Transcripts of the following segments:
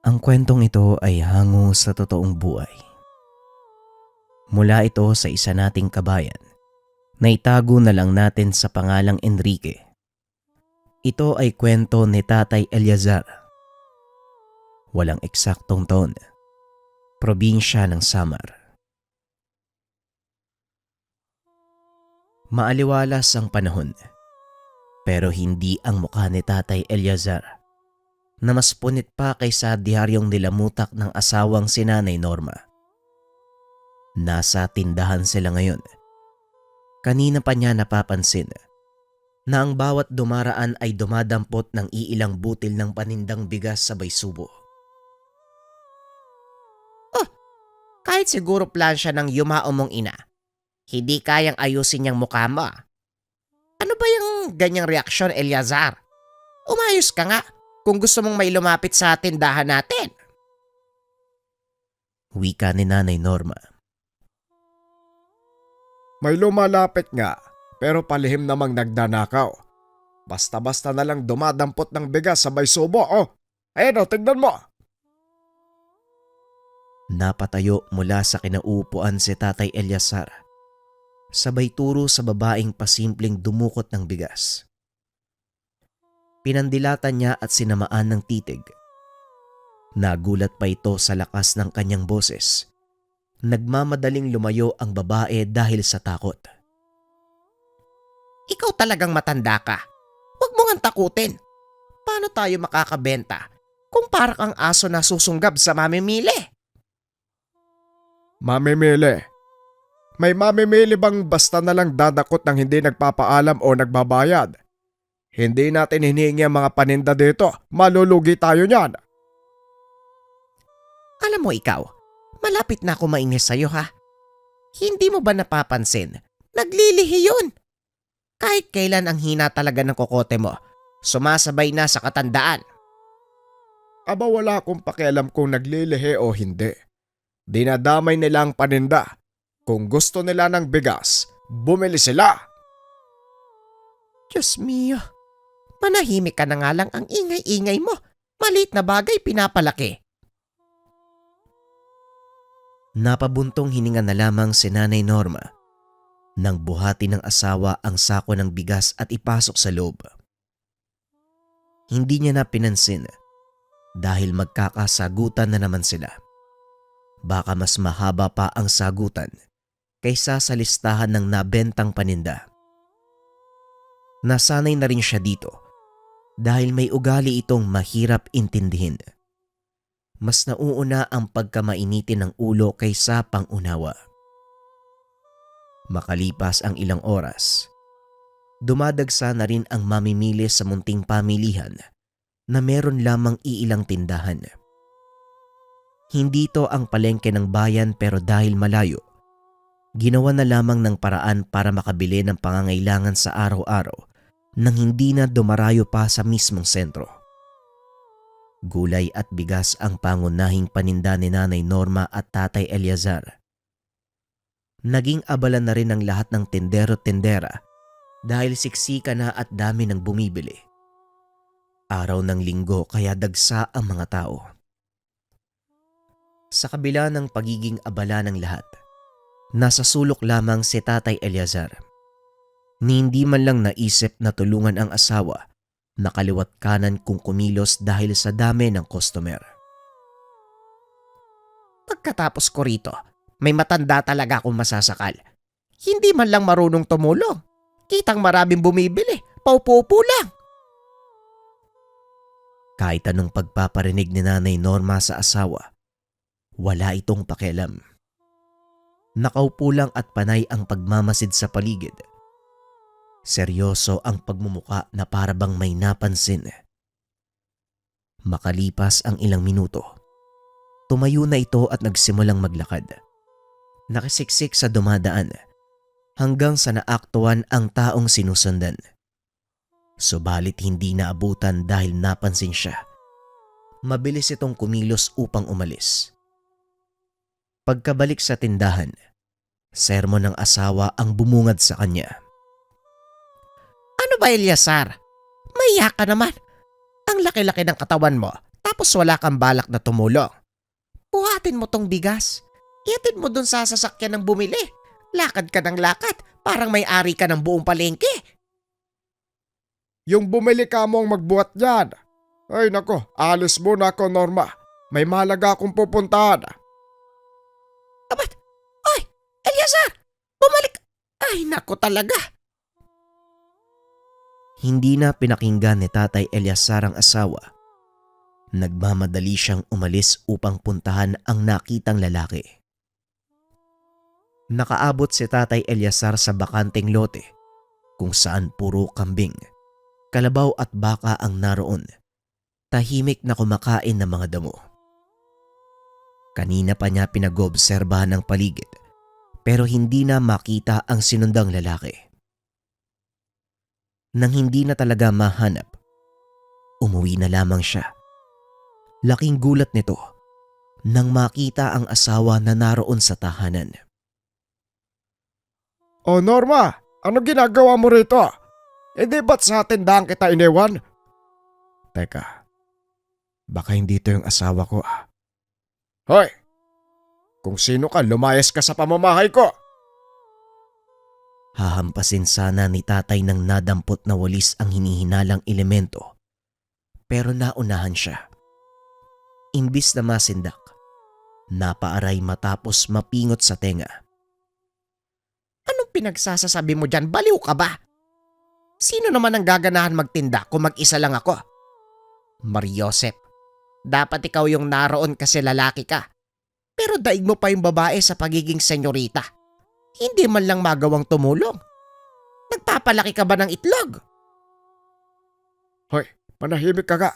Ang kwentong ito ay hango sa totoong buhay. Mula ito sa isa nating kabayan na itago na lang natin sa pangalang Enrique. Ito ay kwento ni Tatay Eleazar. Walang eksaktong taon. Probinsya ng Samar. Maaliwalas ang panahon, pero hindi ang mukha ni Tatay Eleazar na mas punit pa kaysa diaryong nilamutak ng asawang si Nanay Norma. Nasa tindahan sila ngayon. Kanina pa niya napapansin na ang bawat dumaraan ay dumadampot ng iilang butil ng panindang bigas sabay subo. Kahit siguro plan siya ng yumao mong ina, hindi kayang ayusin niyang mukha mo. Ano ba yung ganyang reaksyon, Eleazar? Umayos ka nga kung gusto mong may lumapit sa tindahan natin. Wika ni Nanay Norma. May lumalapit nga, pero palihim namang nagdanakaw. Basta-basta na lang dumadampot ng bigas sabay subo, oh. Ayun, tignan mo. Napatayo mula sa kinauupuan si Tatay Eleazar. Sabay turo sa babaeng pasimpleng dumukot ng bigas. Pinandilatan niya at sinamaan ng titig. Nagulat pa ito sa lakas ng kanyang boses. Nagmamadaling lumayo ang babae dahil sa takot. Ikaw talagang matanda ka. Huwag mo nga takutin. Paano tayo makakabenta kung para kang aso na susunggab sa mamimili? Mamimili. May mamimili bang basta na lang dadakot ng hindi nagpapaalam o nagbabayad? Hindi natin hinihingi ang mga paninda dito. Malulugi tayo niyan. Alam mo ikaw, malapit na ako mainis sa'yo ha. Hindi mo ba napapansin? Naglilihi yun. Kahit kailan ang hina talaga ng kokote mo, sumasabay na sa katandaan. Aba wala akong pakialam kung naglilihi o hindi. Dinadamay nila ang paninda. Kung gusto nila ng bigas, bumili sila. Diyos mio, manahimik ka na nga lang, ang ingay-ingay mo. Maliit na bagay pinapalaki. Napabuntong hininga na lamang si Nanay Norma nang buhati ng asawa ang sako ng bigas at ipasok sa loob. Hindi niya na pinansin dahil magkakasagutan na naman sila. Baka mas mahaba pa ang sagutan kaysa sa listahan ng nabentang paninda. Nasanay na rin siya dito dahil may ugali itong mahirap intindihin. Mas nauuna ang pagkamainitin ng ulo kaysa pangunawa. Makalipas ang ilang oras, dumadagsa na rin ang mamimili sa munting pamilihan na meron lamang iilang tindahan. Hindi ito ang palengke ng bayan pero dahil malayo, ginawa na lamang ng paraan para makabili ng pangangailangan sa araw-araw nang hindi na dumarayo pa sa mismong sentro. Gulay at bigas ang pangunahing paninda ni Nanay Norma at Tatay Eleazar. Naging abala na rin ang lahat ng tindero-tindera dahil siksika na at dami ng bumibili. Araw ng linggo kaya dagsa ang mga tao. Sa kabila ng pagiging abala ng lahat, nasa sulok lamang si Tatay Eleazar. Ni hindi man lang naisip na tulungan ang asawa na kaliwat kanan kung kumilos dahil sa dami ng customer. Pagkatapos ko rito, may matanda talaga akong masasakal. Hindi man lang marunong tumulong. Kitang maraming bumibili, paupo-upo lang. Kahit anong pagpaparinig ni Nanay Norma sa asawa, wala itong pakialam. Nakaupo lang at panay ang pagmamasid sa paligid. Seryoso ang pagmumuka na parabang may napansin. Makalipas ang ilang minuto, tumayo na ito at nagsimulang maglakad. Nakisiksik sa dumadaan hanggang sa naaktuhan ang taong sinusundan. Subalit hindi naabutan dahil napansin siya. Mabilis itong kumilos upang umalis. Pagkabalik sa tindahan, sermon ng asawa ang bumungad sa kanya. Ano ba, Eleazar? Mahiya ka naman. Ang laki-laki ng katawan mo, tapos tapos wala kang balak na tumulong. Buhatin mo tong bigas. Iatid mo dun sa sasakyan ng bumili. Lakad ka ng lakad, parang may-ari ka ng buong palengke. Yung bumili ka mo ang magbuhat dyan. Ay nako, alis muna ako, Norma. May mahalaga akong pupuntahan. Abat! Ay! Eliazar! Bumalik! Ay nako talaga! Hindi na pinakinggan ni Tatay Eliazar ang asawa. Nagmamadali siyang umalis upang puntahan ang nakitang lalaki. Nakaabot si Tatay Eliazar sa bakanteng lote kung saan puro kambing, kalabaw at baka ang naroon. Tahimik na kumakain ng mga damo. Kanina pa niya pinag-obserbahan ng paligid pero hindi na makita ang sinundang lalaki. Nang hindi na talaga mahanap, umuwi na lamang siya. Laking gulat nito nang makita ang asawa na naroon sa tahanan. Oh Norma, ano ginagawa mo rito? Hindi ba't sa tindahan kita iniwan? Teka, baka hindi ito yung asawa ko ah. Hoy! Kung sino ka, lumayas ka sa pamamahay ko! Hahampasin sana ni tatay ng nadampot na walis ang hinihinalang elemento. Pero naunahan siya. Imbis na masindak, napaaray matapos mapingot sa tenga. Anong pinagsasasabi mo dyan? Baliw ka ba? Sino naman ang gaganahan magtinda kung mag-isa lang ako? Mariosep, dapat ikaw yung naroon kasi lalaki ka. Pero daig mo pa yung babae sa pagiging senyorita. Hindi man lang magawang tumulong. Nagpapalaki ka ba ng itlog? Hoy, manahimik ka ka.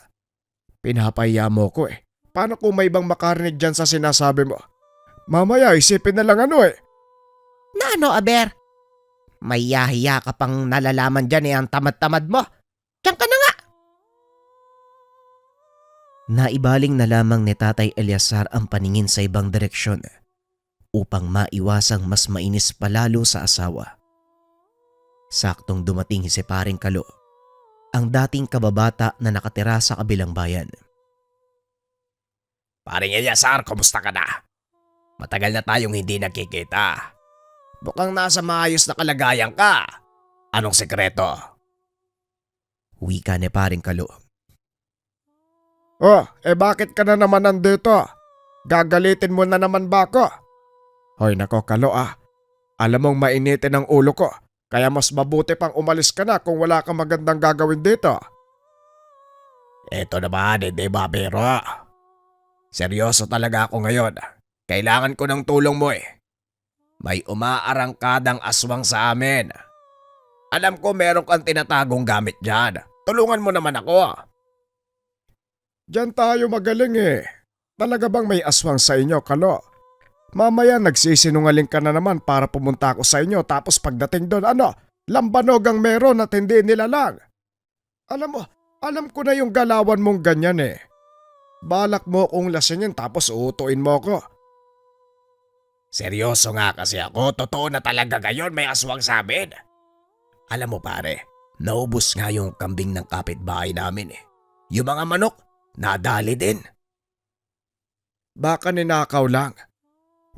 Pinapahiya mo ko eh. Paano kung may ibang makarinig dyan sa sinasabi mo? Mamaya isipin na lang ano eh. Na ano, Aber? May yahiya ka pang nalalaman dyan ang tamad-tamad mo. Diyan ka na nga. Naibaling na lamang ni Tatay Eliazar ang paningin sa ibang direksyon upang maiwasang mas mainis palalo sa asawa. Saktong dumating si Paring Kalo, ang dating kababata na nakatira sa kabilang bayan. Paring Eliazar, kumusta ka na? Matagal na tayong hindi nagkikita. Bukang nasa maayos na kalagayan ka. Anong sekreto? Wika ni Paring Kalo. Oh, bakit ka na naman nandito? Gagalitin mo na naman ba ako? Hoy nako Kalo ah. Alam mong mainitin ang ulo ko. Kaya mas mabuti pang umalis ka na kung wala kang magandang gagawin dito. Eto naman, hindi ba pero? Seryoso talaga ako ngayon. Kailangan ko ng tulong mo eh. May umaarangkadang aswang sa amin. Alam ko meron kang tinatagong gamit dyan. Tulungan mo naman ako. Diyan tayo magaling eh. Talaga bang may aswang sa inyo, Kalo? Mamaya nagsisinungaling ka na naman para pumunta ako sa inyo tapos pagdating doon lambanog ang meron at hindi nilalang. Alam mo, alam ko na yung galawan mong ganyan eh. Balak mo kong lasingin tapos uutuin mo ko. Seryoso nga kasi ako, totoo na talaga ngayon may aswang sa amin. Alam mo pare, naubos nga yung kambing ng kapitbahay namin eh. Yung mga manok, nadali din. Baka ninakaw lang.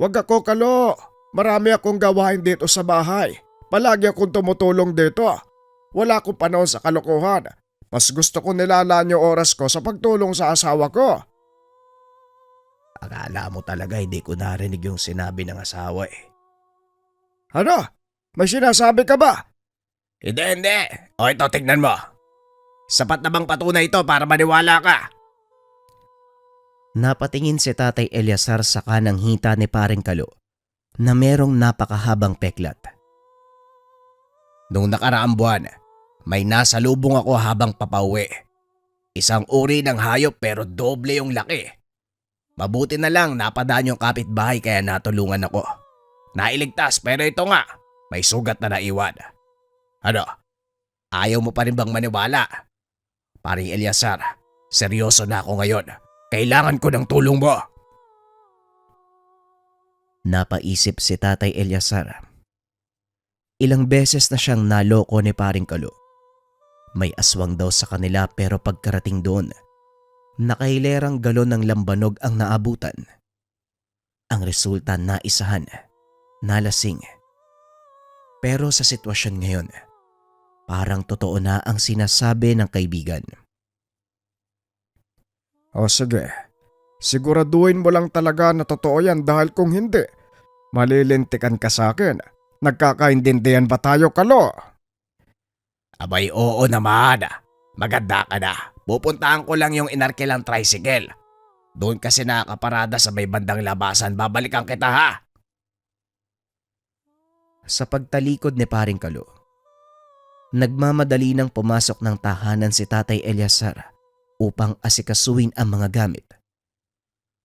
Wag ako Kalo, marami akong gawain dito sa bahay. Palagi akong tumutulong dito. Wala akong panahon sa kalokohan. Mas gusto ko nilalaan yung oras ko sa pagtulong sa asawa ko. Akala mo talaga hindi ko narinig yung sinabi ng asawa eh. Ano? May sinasabi ka ba? Hindi. O ito, tignan mo. Sapat na bang patunay ito para maniwala ka? Napatingin si Tatay Eliazar sa kanang hita ni Paring Kalo na merong napakahabang peklat. Noong nakaraang buwan, may nasalubong ako habang papauwi. Isang uri ng hayop pero doble yung laki. Mabuti na lang napadaan yung kapitbahay kaya natulungan ako. Nailigtas pero ito nga, may sugat na naiwan. Ano? Ayaw mo pa rin bang maniwala? Paring Eliazar, seryoso na ako ngayon. Kailangan ko ng tulong mo. Napaisip si Tatay Eliazar. Ilang beses na siyang naloko ni Paring Kalo. May aswang daw sa kanila pero pagkarating doon, Nakahilerang galon ng lambanog ang naabutan. Ang resulta naisahan, nalasing. Pero sa sitwasyon ngayon, parang totoo na ang sinasabi ng kaibigan. O sige, siguraduhin mo lang talaga na totoo yan dahil kung hindi, malilintikan ka sa akin. Nagkakaintindihan ba tayo, Kalo? Abay oo naman. Maganda ka na. Pupuntahan ko lang yung inarkilang tricycle. Doon kasi nakakaparada sa may bandang labasan. Babalikan kita ha. Sa pagtalikod ni Paring Kalo, nagmamadali nang pumasok ng tahanan si Tatay Eliazar upang asikasuhin ang mga gamit.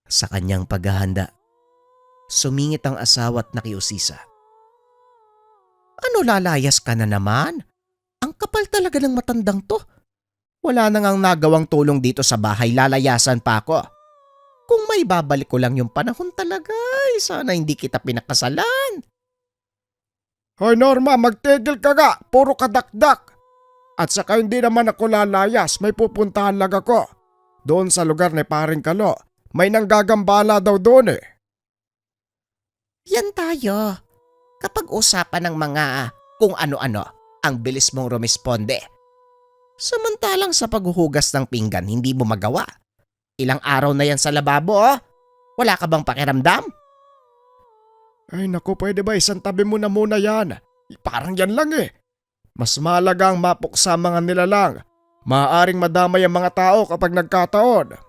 Sa kanyang paghahanda, sumingit ang asawa at nakiusisa. Ano lalayas ka na naman? Ang kapal talaga ng matandang to. Wala na ngang nagawang tulong dito sa bahay, lalayasan pa ako. Kung may babalik ko lang yung panahon talaga, sana hindi kita pinakasalan. Hoy Norma, magtigil ka nga. Puro kadakdak. At saka hindi naman ako lalayas. May pupuntahan lang ako. Doon sa lugar ni Paring Kalo. May nanggagambala daw doon eh. Yan tayo. Kapag usapan ng mga kung ano-ano, ang bilis mong rumisponde. Samantalang sa paghuhugas ng pinggan, hindi mo magawa. Ilang araw na yan sa lababo, oh. Wala ka bang pakiramdam? Ay naku, pwede ba isang tabi mo na muna yan? Parang yan lang eh. Mas mahalaga ang mapuksa mga nilalang. Maaaring madamay ang mga tao kapag nagkataon.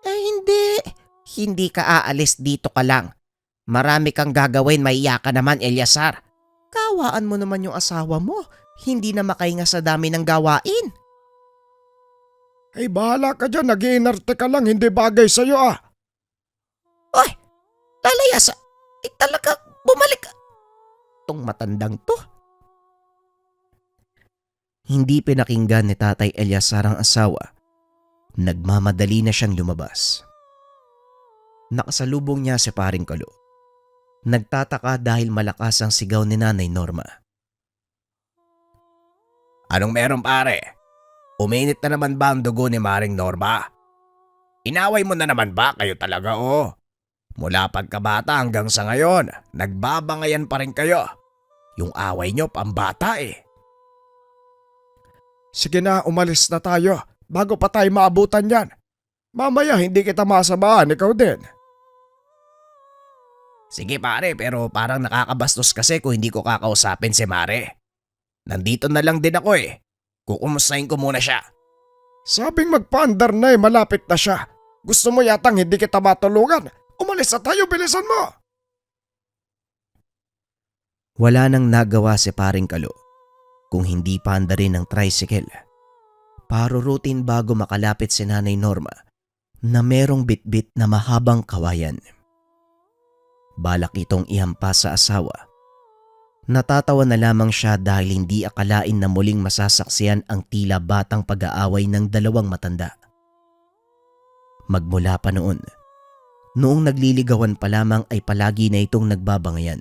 Eh hindi. Hindi ka aalis, dito ka lang. Marami kang gagawin, maiya ka naman, Eliazar. Kawaan mo naman yung asawa mo. Hindi na makahinga sa dami ng gawain. Ay bahala ka dyan, nag-iinarte ka lang, hindi bagay sa'yo ah. Oy, lalayas. Talaga, bumalik ka. Tong matandang to. Hindi pinakinggan ni Tatay Eliazar ang asawa. Nagmamadali na siyang lumabas. Nakasalubong niya si Paring Kalo. Nagtataka dahil malakas ang sigaw ni Nanay Norma. Anong meron pare? Uminit na naman ba ang dugo ni Maring Norma? Inaway mo na naman ba kayo talaga oh? Mula pagkabata hanggang sa ngayon, nagbabangayan pa rin kayo. Yung away nyo pambata eh. Sige na, umalis na tayo bago pa tayo maabutan yan. Mamaya hindi kita masamahan, ikaw din. Sige pare, pero parang nakakabastos kasi kung hindi ko kakausapin si Mare. Nandito na lang din ako eh. Kukumustahin ko muna siya. Sabing magpaandar na eh, malapit na siya. Gusto mo yatang hindi kita matulungan? Umalis na tayo, bilisan mo! Wala nang nagawa si Paring Kalo kung hindi paandarin ng tricycle. Parurutin bago makalapit si Nanay Norma na merong bitbit na mahabang kawayan. Balak itong ihampas sa asawa. Natatawa na lamang siya dahil hindi akalain na muling masasaksiyan ang tila batang pag-aaway ng dalawang matanda. Magmula pa noon, noong nagliligawan pa lamang ay palagi na itong nagbabangayan.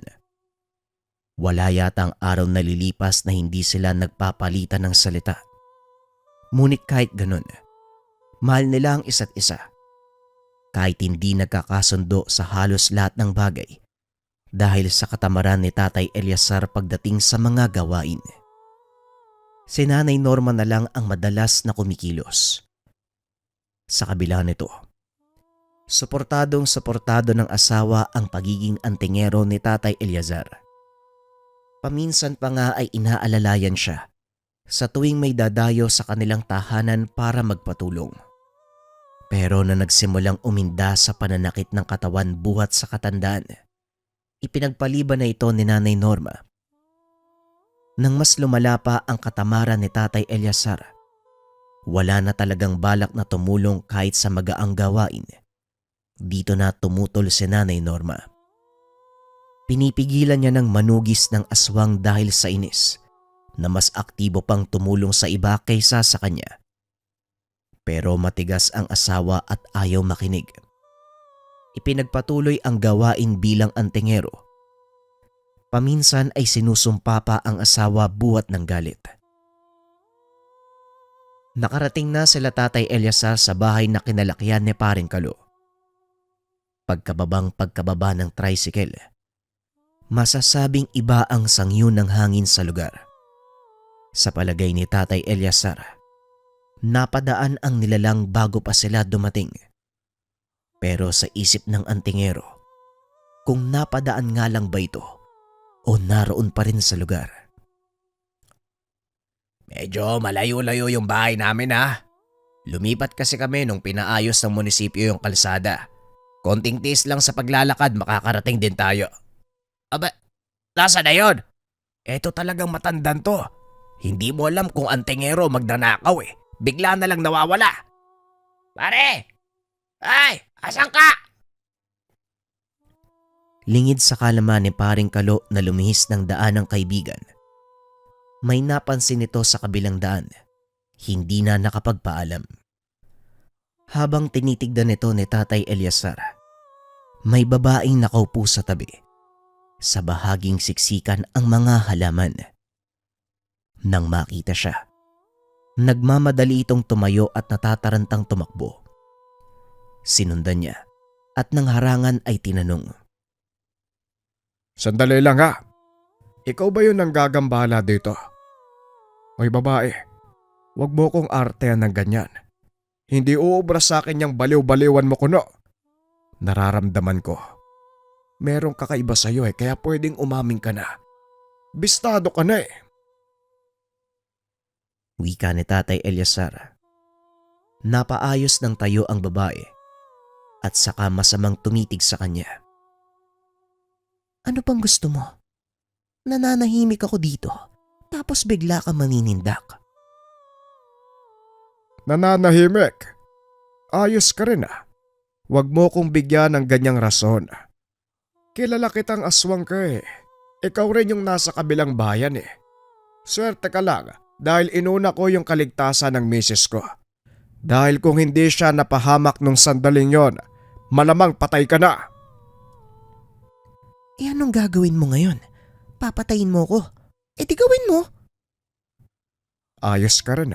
Wala yatang araw na lilipas na hindi sila nagpapalitan ng salita. Ngunit kahit ganun, mahal nila ang isa't isa. Kahit hindi nagkakasundo sa halos lahat ng bagay dahil sa katamaran ni Tatay Eliazar pagdating sa mga gawain. Si Nanay Norma na lang ang madalas na kumikilos. Sa kabila nito, suportado ng asawa ang pagiging antingero ni Tatay Eliazar. Paminsan pa nga ay inaalalayan siya sa tuwing may dadayo sa kanilang tahanan para magpatulong. Pero na nagsimulang uminda sa pananakit ng katawan buhat sa katandaan, ipinagpaliban na ito ni Nanay Norma. Nang mas lumala pa ang katamaran ni Tatay Eliazar, wala na talagang balak na tumulong kahit sa magaang gawain. Dito na tumutol si Nanay Norma. Pinipigilan niya ng manugis ng aswang dahil sa inis na mas aktibo pang tumulong sa iba kaysa sa kanya. Pero matigas ang asawa at ayaw makinig. Ipinagpatuloy ang gawain bilang antingero. Paminsan ay sinusumpa pa ang asawa buhat ng galit. Nakarating na sila Tatay Eliazar sa bahay na kinalakyan ni Paring Kalo. Pagkababa ng tricycle, masasabing iba ang sangyo ng hangin sa lugar. Sa palagay ni Tatay Eliazar, napadaan ang nilalang bago pa sila dumating. Pero sa isip ng antingero, kung napadaan nga lang ba ito o naroon pa rin sa lugar. Medyo malayo-layo yung bahay namin ha. Lumipat kasi kami nung pinaayos ng munisipyo yung kalsada. Konting tiis lang sa paglalakad makakarating din tayo. Aba, nasa na yun? Eto talagang matandan to. Hindi mo alam kung antingero magnanakaw eh. Bigla na lang nawawala. Pare! Ay! Asan ka? Lingid sa kalaman ni Paring Kalo na lumihis ng daan ng kaibigan. May napansin nito sa kabilang daan. Hindi na nakapagpaalam. Habang tinitignan nito ni Tatay Eliazar, may babaeng nakaupo sa tabi. Sa bahaging siksikan ang mga halaman. Nang makita siya, nagmamadali itong tumayo at natatarantang tumakbo. Sinundan niya at nang harangan ay tinanong. Sandali lang ha. Ikaw ba yun ang gagambala dito? Hoy babae, wag mo kong artehan ng ganyan. Hindi uubra sa akin yung baliw-baliwan mo kuno. Nararamdaman ko. Merong kakaiba sa'yo kaya pwedeng umamin ka na. Bistado ka na Wika ni Tatay Eliazar. Napaayos ng tayo ang babae at saka masamang tumitig sa kanya. Ano pang gusto mo? Nananahimik ako dito tapos bigla ka maninindak. Nananahimik. Ayos ka rin ah. Huwag mo kong bigyan ng ganyang rason. Kilala kitang aswang ka Ikaw rin yung nasa kabilang bayan Swerte ka lang dahil inuna ko yung kaligtasan ng misis ko. Dahil kung hindi siya napahamak nung sandaling yon, malamang patay ka na. Anong gagawin mo ngayon? Papatayin mo ko. Di gawin mo. Ayos ka rin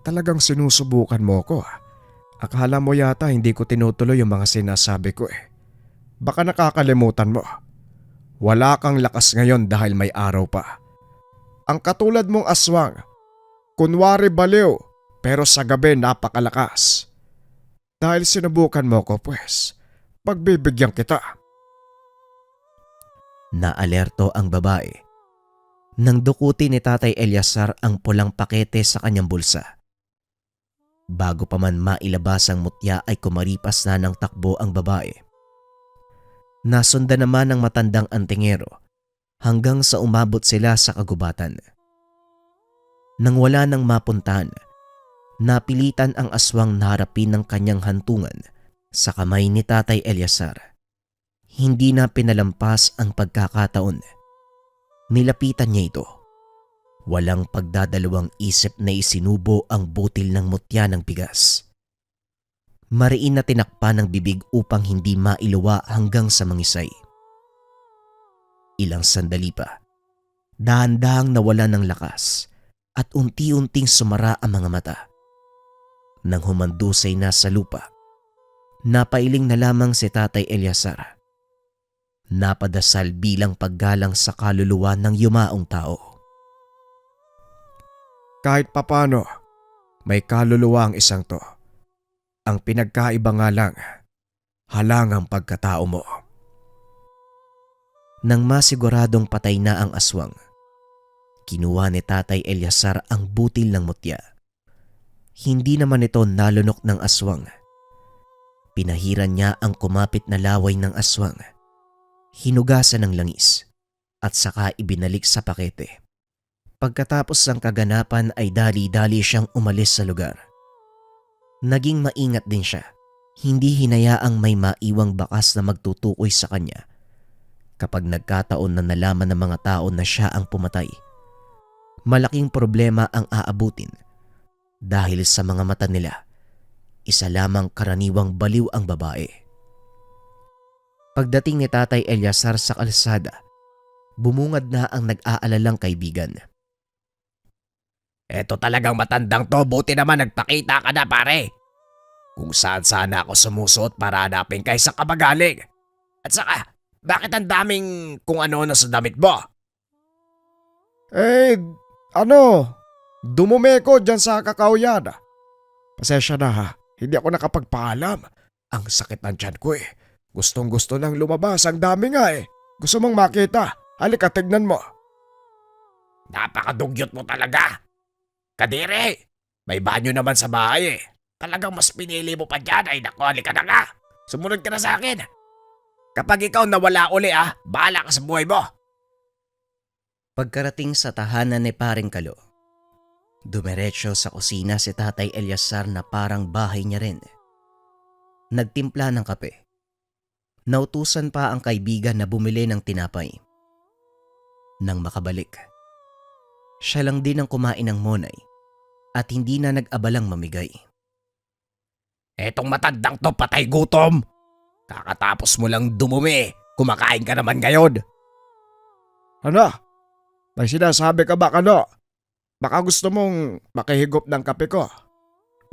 Talagang sinusubukan mo ko Akala mo yata hindi ko tinutuloy yung mga sinasabi ko Baka nakakalimutan mo. Wala kang lakas ngayon dahil may araw pa. Ang katulad mong aswang, kunwari baliw pero sa gabi napakalakas. Dahil sinubukan mo ko pues, pagbibigyan kita. Naalerto ang babae. Nang dukutin ni Tatay Eliazar ang pulang pakete sa kanyang bulsa. Bago pa man mailabas ang mutya ay kumaripas na ng takbo ang babae. Nasundan naman ng matandang antingero hanggang sa umabot sila sa kagubatan. Nang wala nang mapuntahan, napilitan ang aswang na harapin ng kanyang hantungan sa kamay ni Tatay Eliazar. Hindi na pinalampas ang pagkakataon. Nilapitan niya ito. Walang pagdadalawang isip na isinubo ang butil ng mutya ng bigas. Mariin na tinakpan ng bibig upang hindi mailuwa hanggang sa mangisay. Ilang sandali pa, dahan-dahang nawala ng lakas at unti-unting sumara ang mga mata. Nang humandusay na sa lupa, napailing na lamang si Tatay Eliazar. Napadasal bilang paggalang sa kaluluwa ng yumaong tao. Kahit papano, may kaluluwa ang isang to. Ang pinagkaiba nga lang, halangang pagkatao mo. Nang masiguradong patay na ang aswang, kinuha ni Tatay Eliazar ang butil ng mutya. Hindi naman ito nalunok ng aswang. Pinahiran niya ang kumapit na laway ng aswang. Hinugasan ng langis at saka ibinalik sa pakete. Pagkatapos ng kaganapan ay dali-dali siyang umalis sa lugar. Naging maingat din siya. Hindi hinayaang may maiwang bakas na magtutukoy sa kanya. Kapag nagkataon na nalaman ng mga tao na siya ang pumatay, malaking problema ang aabutin dahil sa mga mata nila, isa lamang karaniwang baliw ang babae. Pagdating ni Tatay Eliazar sa kalsada, bumungad na ang nag-aalalang kaibigan. Eto talagang matandang to, buti naman nagpakita ka na pare. Kung saan sana ako sumusuot para hanapin ka sa kabagaling. At saka, bakit ang daming kung ano-ano sa damit mo? Eh, ano? Dumumi ko dyan sa kakauyan. Pasensya na ha, hindi ako nakapagpaalam. Ang sakit ng tiyan ko eh. Gustong gusto nang lumabas, ang dami nga eh. Gusto mong makita, halika tignan mo. Napakadugyot mo talaga. Kadiri, may banyo naman sa bahay eh. Talagang mas pinili mo pa dyan. Ay naku, halika na nga. Sumunod ka na sa akin. Kapag ikaw nawala uli bahala ka sa buhay mo. Pagkarating sa tahanan ni Paring Kalo, dumiretso sa kusina si Tatay Eliazar na parang bahay niya rin. Nagtimpla ng kape. Nautusan pa ang kaibigan na bumili ng tinapay. Nang makabalik, siya lang din ang kumain ng monay at hindi na nag-abalang mamigay. Etong matandang to patay gutom. Kakatapos mo lang dumumi. Kumakain ka naman ngayon. Ano? May sinasabi ka ba, Kalo? Baka gusto mong makihigop ng kape ko.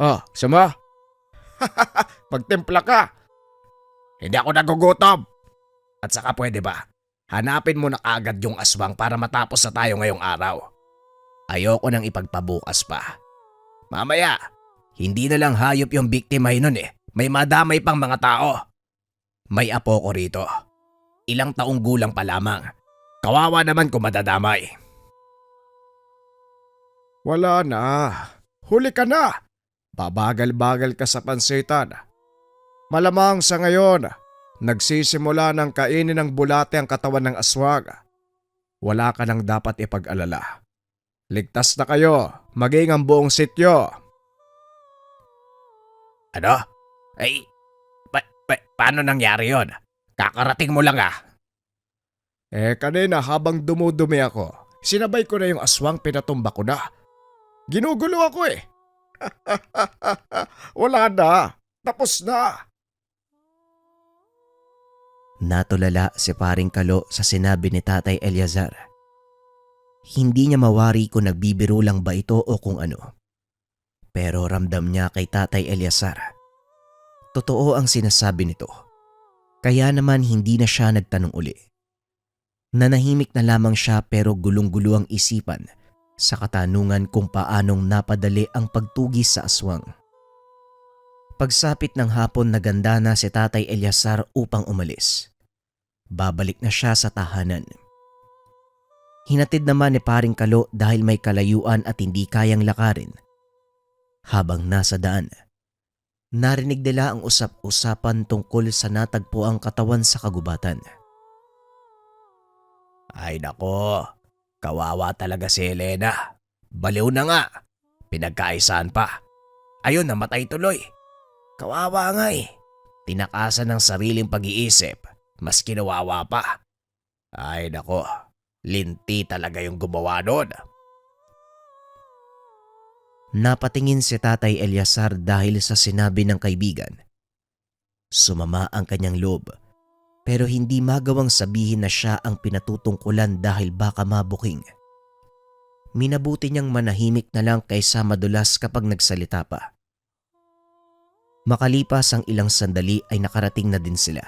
Oh, gusto mo? Magtimpla ka. Hindi ako nagugutom. At saka pwede ba? Hanapin mo na agad yung aswang para matapos na tayo ngayong araw. Ayoko nang ipagpabukas pa. Mamaya, hindi na lang hayop yung biktima nun eh. May madamay pang mga tao. May apo ko rito. Ilang taong gulang pa lamang. Kawawa naman kung madadamay. Wala na. Huli ka na. Babagal-bagal ka sa pansitan. Malamang sa ngayon, nagsisimula ng kainin ng bulate ang katawan ng aswang. Wala ka nang dapat ipag-alala. Ligtas na kayo, maging ang buong sityo. Ano? Ay, paano nangyari yon? Kakarating mo lang Kanina habang dumudumi ako, sinabay ko na yung aswang, pinatumba ko na. Ginugulo ako eh. Wala na. Tapos na. Natulala si Paring Kalo sa sinabi ni Tatay Eliazar. Hindi niya mawari kung nagbibiro lang ba ito o kung ano. Pero ramdam niya kay Tatay Eliazar. Totoo ang sinasabi nito. Kaya naman hindi na siya nagtanong uli. Nanahimik na lamang siya pero gulong-gulo ang isipan sa katanungan kung paanong napadali ang pagtugis sa aswang. Pagsapit ng hapon, naganda na si Tatay Eliazar upang umalis. Babalik na siya sa tahanan. Hinatid naman ni Paring Kalo dahil may kalayuan at hindi kayang lakarin. Habang nasa daan, narinig nila ang usap-usapan tungkol sa natagpuang katawan sa kagubatan. Ay nako, kawawa talaga si Elena. Baliw na nga. Pinagkaisahan pa. Ayun, namatay tuloy. Kawawa nga eh. Tinakasan ng sariling pag-iisip, mas kinawawa pa. Ay nako, linti talaga yung gumawa nun. Napatingin si Tatay Eliazar dahil sa sinabi ng kaibigan. Sumama ang kanyang loob, pero hindi magawang sabihin na siya ang pinatutungkulan dahil baka mabuking. Minabuti niyang manahimik na lang kaysa madulas kapag nagsalita pa. Makalipas ang ilang sandali ay nakarating na din sila.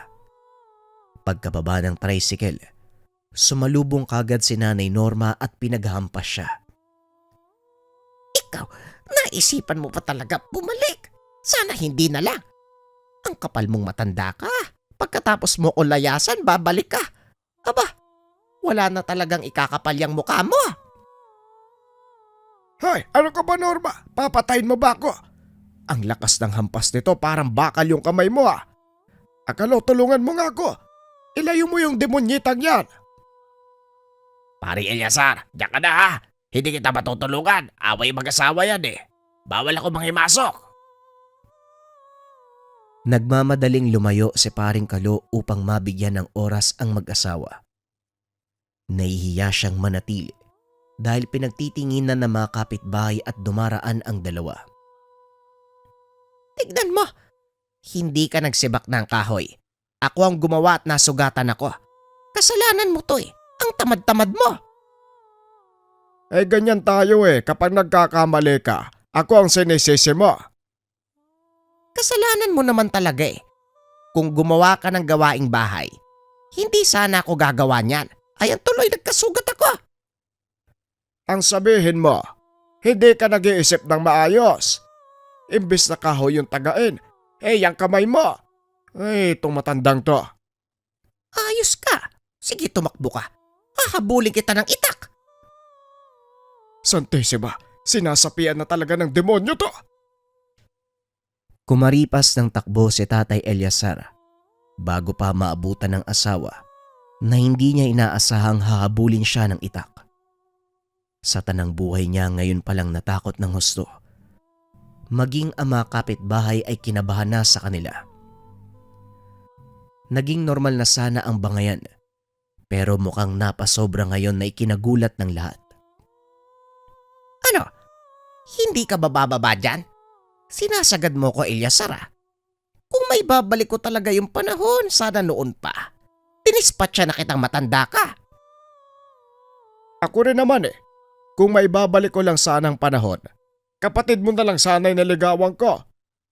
Pagkababa ng tricycle, sumalubong kagad si Nanay Norma at pinaghampas siya. Ikaw, naisipan mo pa talaga bumalik. Sana hindi na lang. Ang kapal mong matanda ka. Pagkatapos mo ko layasan, babalik ka. Aba, wala na talagang ikakapal yung mukha mo. Hoy, ano ka ba, Norma? Papatayin mo ba ako? Ang lakas ng hampas nito, parang bakal yung kamay mo Akalo, tulungan mo nga ako. Ilayo mo yung demonyitang yan. Pare Eliazar, diyan ka na Hindi kita matutulungan. Away mag-asawa yan eh. Bawal ako manghimasok. Nagmamadaling lumayo si Paring Kalo upang mabigyan ng oras ang mag-asawa. Nahihiya siyang manatili dahil pinagtitinginan ng mga kapitbahay at dumaraan ang dalawa. Tignan mo. Hindi ka nagsibak ng kahoy. Ako ang gumawa at nasugatan ako. Kasalanan mo to eh. Ang tamad-tamad mo. Ganyan tayo kapag nagkakamali ka. Ako ang sinisisi mo. Kasalanan mo naman talaga eh. Kung gumawa ka ng gawaing bahay, hindi sana ako gagawa niyan. Ayan tuloy nagkasugat ako. Ang sabihin mo, hindi ka nag-iisip ng maayos. Imbis na kahoy yung tagain, yung kamay mo. Itong matandang to. Ayos ka. Sige tumakbo ka. Hahabulin kita ng itak. Santissima, sinasapian na talaga ng demonyo to. Kumaripas ng takbo si Tatay Eliazar bago pa maabutan ng asawa na hindi niya inaasahang hahabulin siya ng itak. Sa tanang buhay niya ngayon palang natakot ng husto. Maging ama kapitbahay ay kinabahan na sa kanila. Naging normal na sana ang bangayan, pero mukhang napasobra ngayon na ikinagulat ng lahat. Ano? Hindi ka ba bababa dyan? Sinasagad mo ko, Eliazar ah. Kung may babalik ko talaga yung panahon, sana noon pa. Tinispatcha na kitang matanda ka. Ako rin naman Kung may babalik ko lang sana ang panahon, kapatid mo na lang sana'y naligawan ko.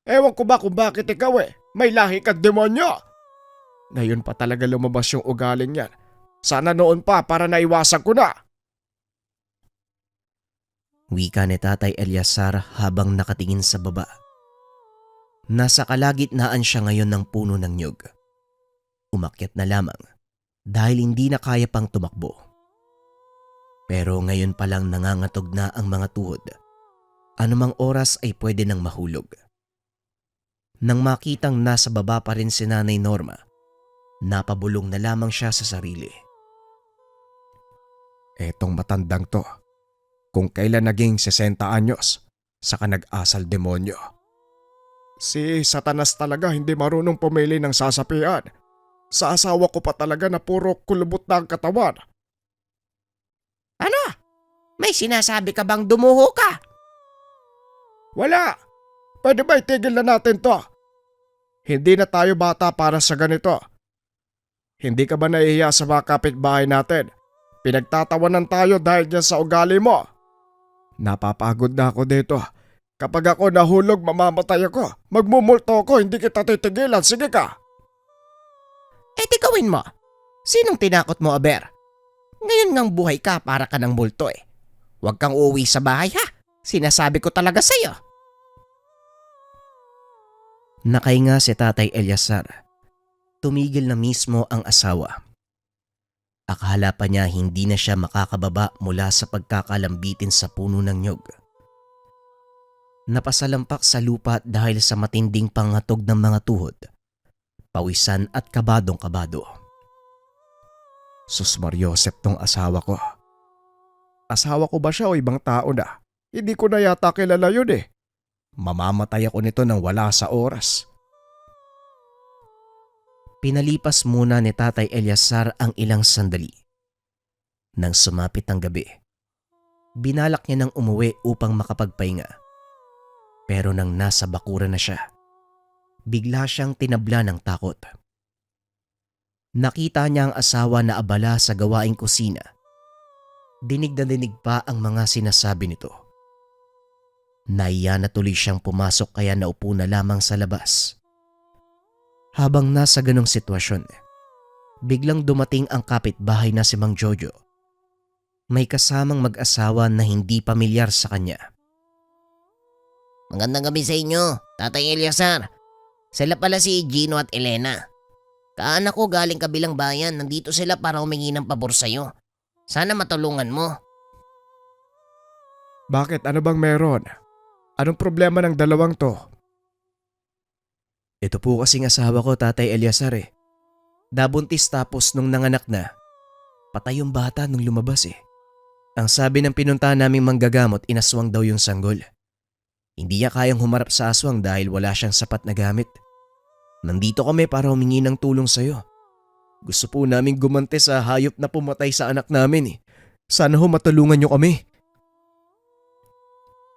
Ewan ko ba kung bakit ikaw may lahi kang demonyo. Ngayon pa talaga lumabas yung ugaling yan. Sana noon pa para naiwasan ko na. Wika ni Tatay Eliazar habang nakatingin sa baba. Nasa kalagitnaan siya ngayon ng puno ng nyug. Umakyat na lamang dahil hindi na kaya pang tumakbo. Pero ngayon pa lang nangangatog na ang mga tuhod. Anumang oras ay pwede nang mahulog. Nang makitang nasa baba pa rin si Nanay Norma, napabulong na lamang siya sa sarili. Etong matandang to, kung kailan naging 60 anyos, saka nag-asal demonyo. Si Satanas talaga hindi marunong pumili ng sasapian. Sa asawa ko pa talaga na puro kulubot na ang katawan. Ano? May sinasabi ka bang dumuho ka? Wala! Pwede ba itigil na natin to? Hindi na tayo bata para sa ganito. Hindi ka ba nahihiya sa mga kapitbahay natin? Pinagtatawanan tayo dahil dyan sa ugali mo. Napapagod na ako dito. Kapag ako nahulog, mamamatay ako. Magmumulto ako, hindi kita titigilan. Sige ka. Di gawin mo. Sinong tinakot mo, Aber? Ngayon ngang buhay ka para ka ng multo Huwag kang uuwi sa bahay ha. Sinasabi ko talaga sa'yo. Nakahinga si Tatay Eliazar. Tumigil na mismo ang asawa. Akala pa niya hindi na siya makakababa mula sa pagkakalambitin sa puno ng nyog. Napasalampak sa lupa dahil sa matinding pangatog ng mga tuhod, pawisan at kabadong-kabado. Sus Mariosep tong asawa ko. Asawa ko ba siya o ibang tao na? Hindi ko na yata kilala yun Mamamatay ako nito nang wala sa oras. Pinalipas muna ni Tatay Eliazar ang ilang sandali. Nang sumapit ang gabi, binalak niya nang umuwi upang makapagpahinga. Pero nang nasa bakuran na siya, bigla siyang tinabla ng takot. Nakita niya ang asawa na abala sa gawaing kusina. Dinig na dinig pa ang mga sinasabi nito. Naiya na tuloy siyang pumasok kaya naupo na lamang sa labas. Habang nasa ganong sitwasyon, biglang dumating ang kapitbahay na si Mang Jojo. May kasamang mag-asawa na hindi pamilyar sa kanya. Magandang gabi sa inyo, Tatay Eliazar. Sila pala si Gino at Elena. Kaanak ko galing kabilang bayan, nandito sila para humingi ng pabor sa'yo. Sana matulungan mo. Bakit? Ano bang meron? Anong problema ng dalawang to? Ito po kasing asawa ko, Tatay Eliazar Nabuntis tapos nung nanganak na, patay yung bata nung lumabas Ang sabi ng pinuntahan naming manggagamot, inaswang daw yung sanggol. Hindi niya kayang humarap sa aswang dahil wala siyang sapat na gamit. Nandito kami para humingi ng tulong sa'yo. Gusto po naming gumante sa hayop na pumatay sa anak namin Sana ho matulungan niyo kami.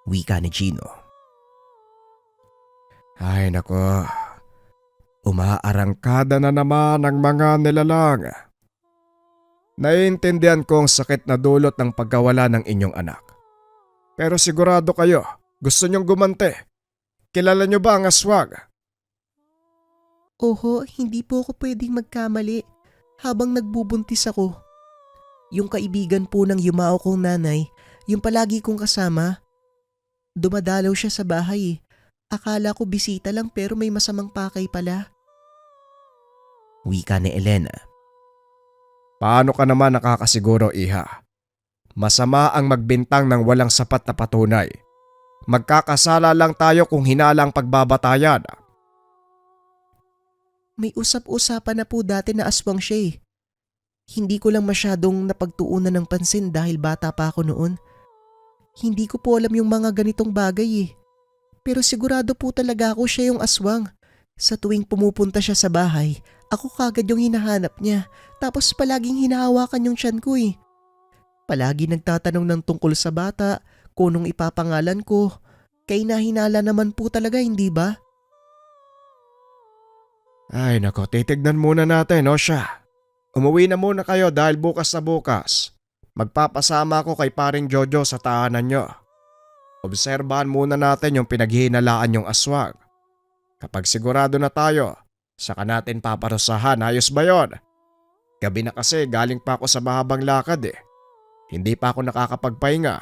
Wika ni Gino. Ay nako, umaarangkada na naman ang mga nilalang. Naiintindihan ko ang sakit na dulot ng pagkawala ng inyong anak. Pero sigurado kayo, gusto niyong gumante. Kilala niyo ba ang aswang? Oho, hindi po ako pwedeng magkamali habang nagbubuntis ako. Yung kaibigan po ng yumao kong nanay, yung palagi kong kasama, dumadalaw siya sa bahay. Akala ko bisita lang pero may masamang pakay pala. Wika ni Elena. Paano ka naman nakakasiguro, iha? Masama ang magbintang ng walang sapat na patunay. Magkakasala lang tayo kung hinala ang pagbabatayan. May usap-usapan na po dati na aswang siya eh. Hindi ko lang masyadong napagtuunan ng pansin dahil bata pa ako noon. Hindi ko po alam yung mga ganitong bagay eh. Pero sigurado po talaga ako siya yung aswang. Sa tuwing pumupunta siya sa bahay, ako kagad yung hinahanap niya. Tapos palaging hinahawakan yung tiyan ko eh. Palagi nagtatanong ng tungkol sa bata, kung anong ipapangalan ko. Kaya nahinala naman po talaga, hindi ba? Ay nako, titignan muna natin, Osha. Umuwi na muna kayo dahil bukas na bukas. Magpapasama ako kay paring Jojo sa tahanan nyo. Obserbahan muna natin yung pinaghihinalaan yung aswang. Kapag sigurado na tayo, saka natin paparusahan, ayos ba yun? Gabi na kasi galing pa ako sa mahabang lakad eh. Hindi pa ako nakakapagpahinga.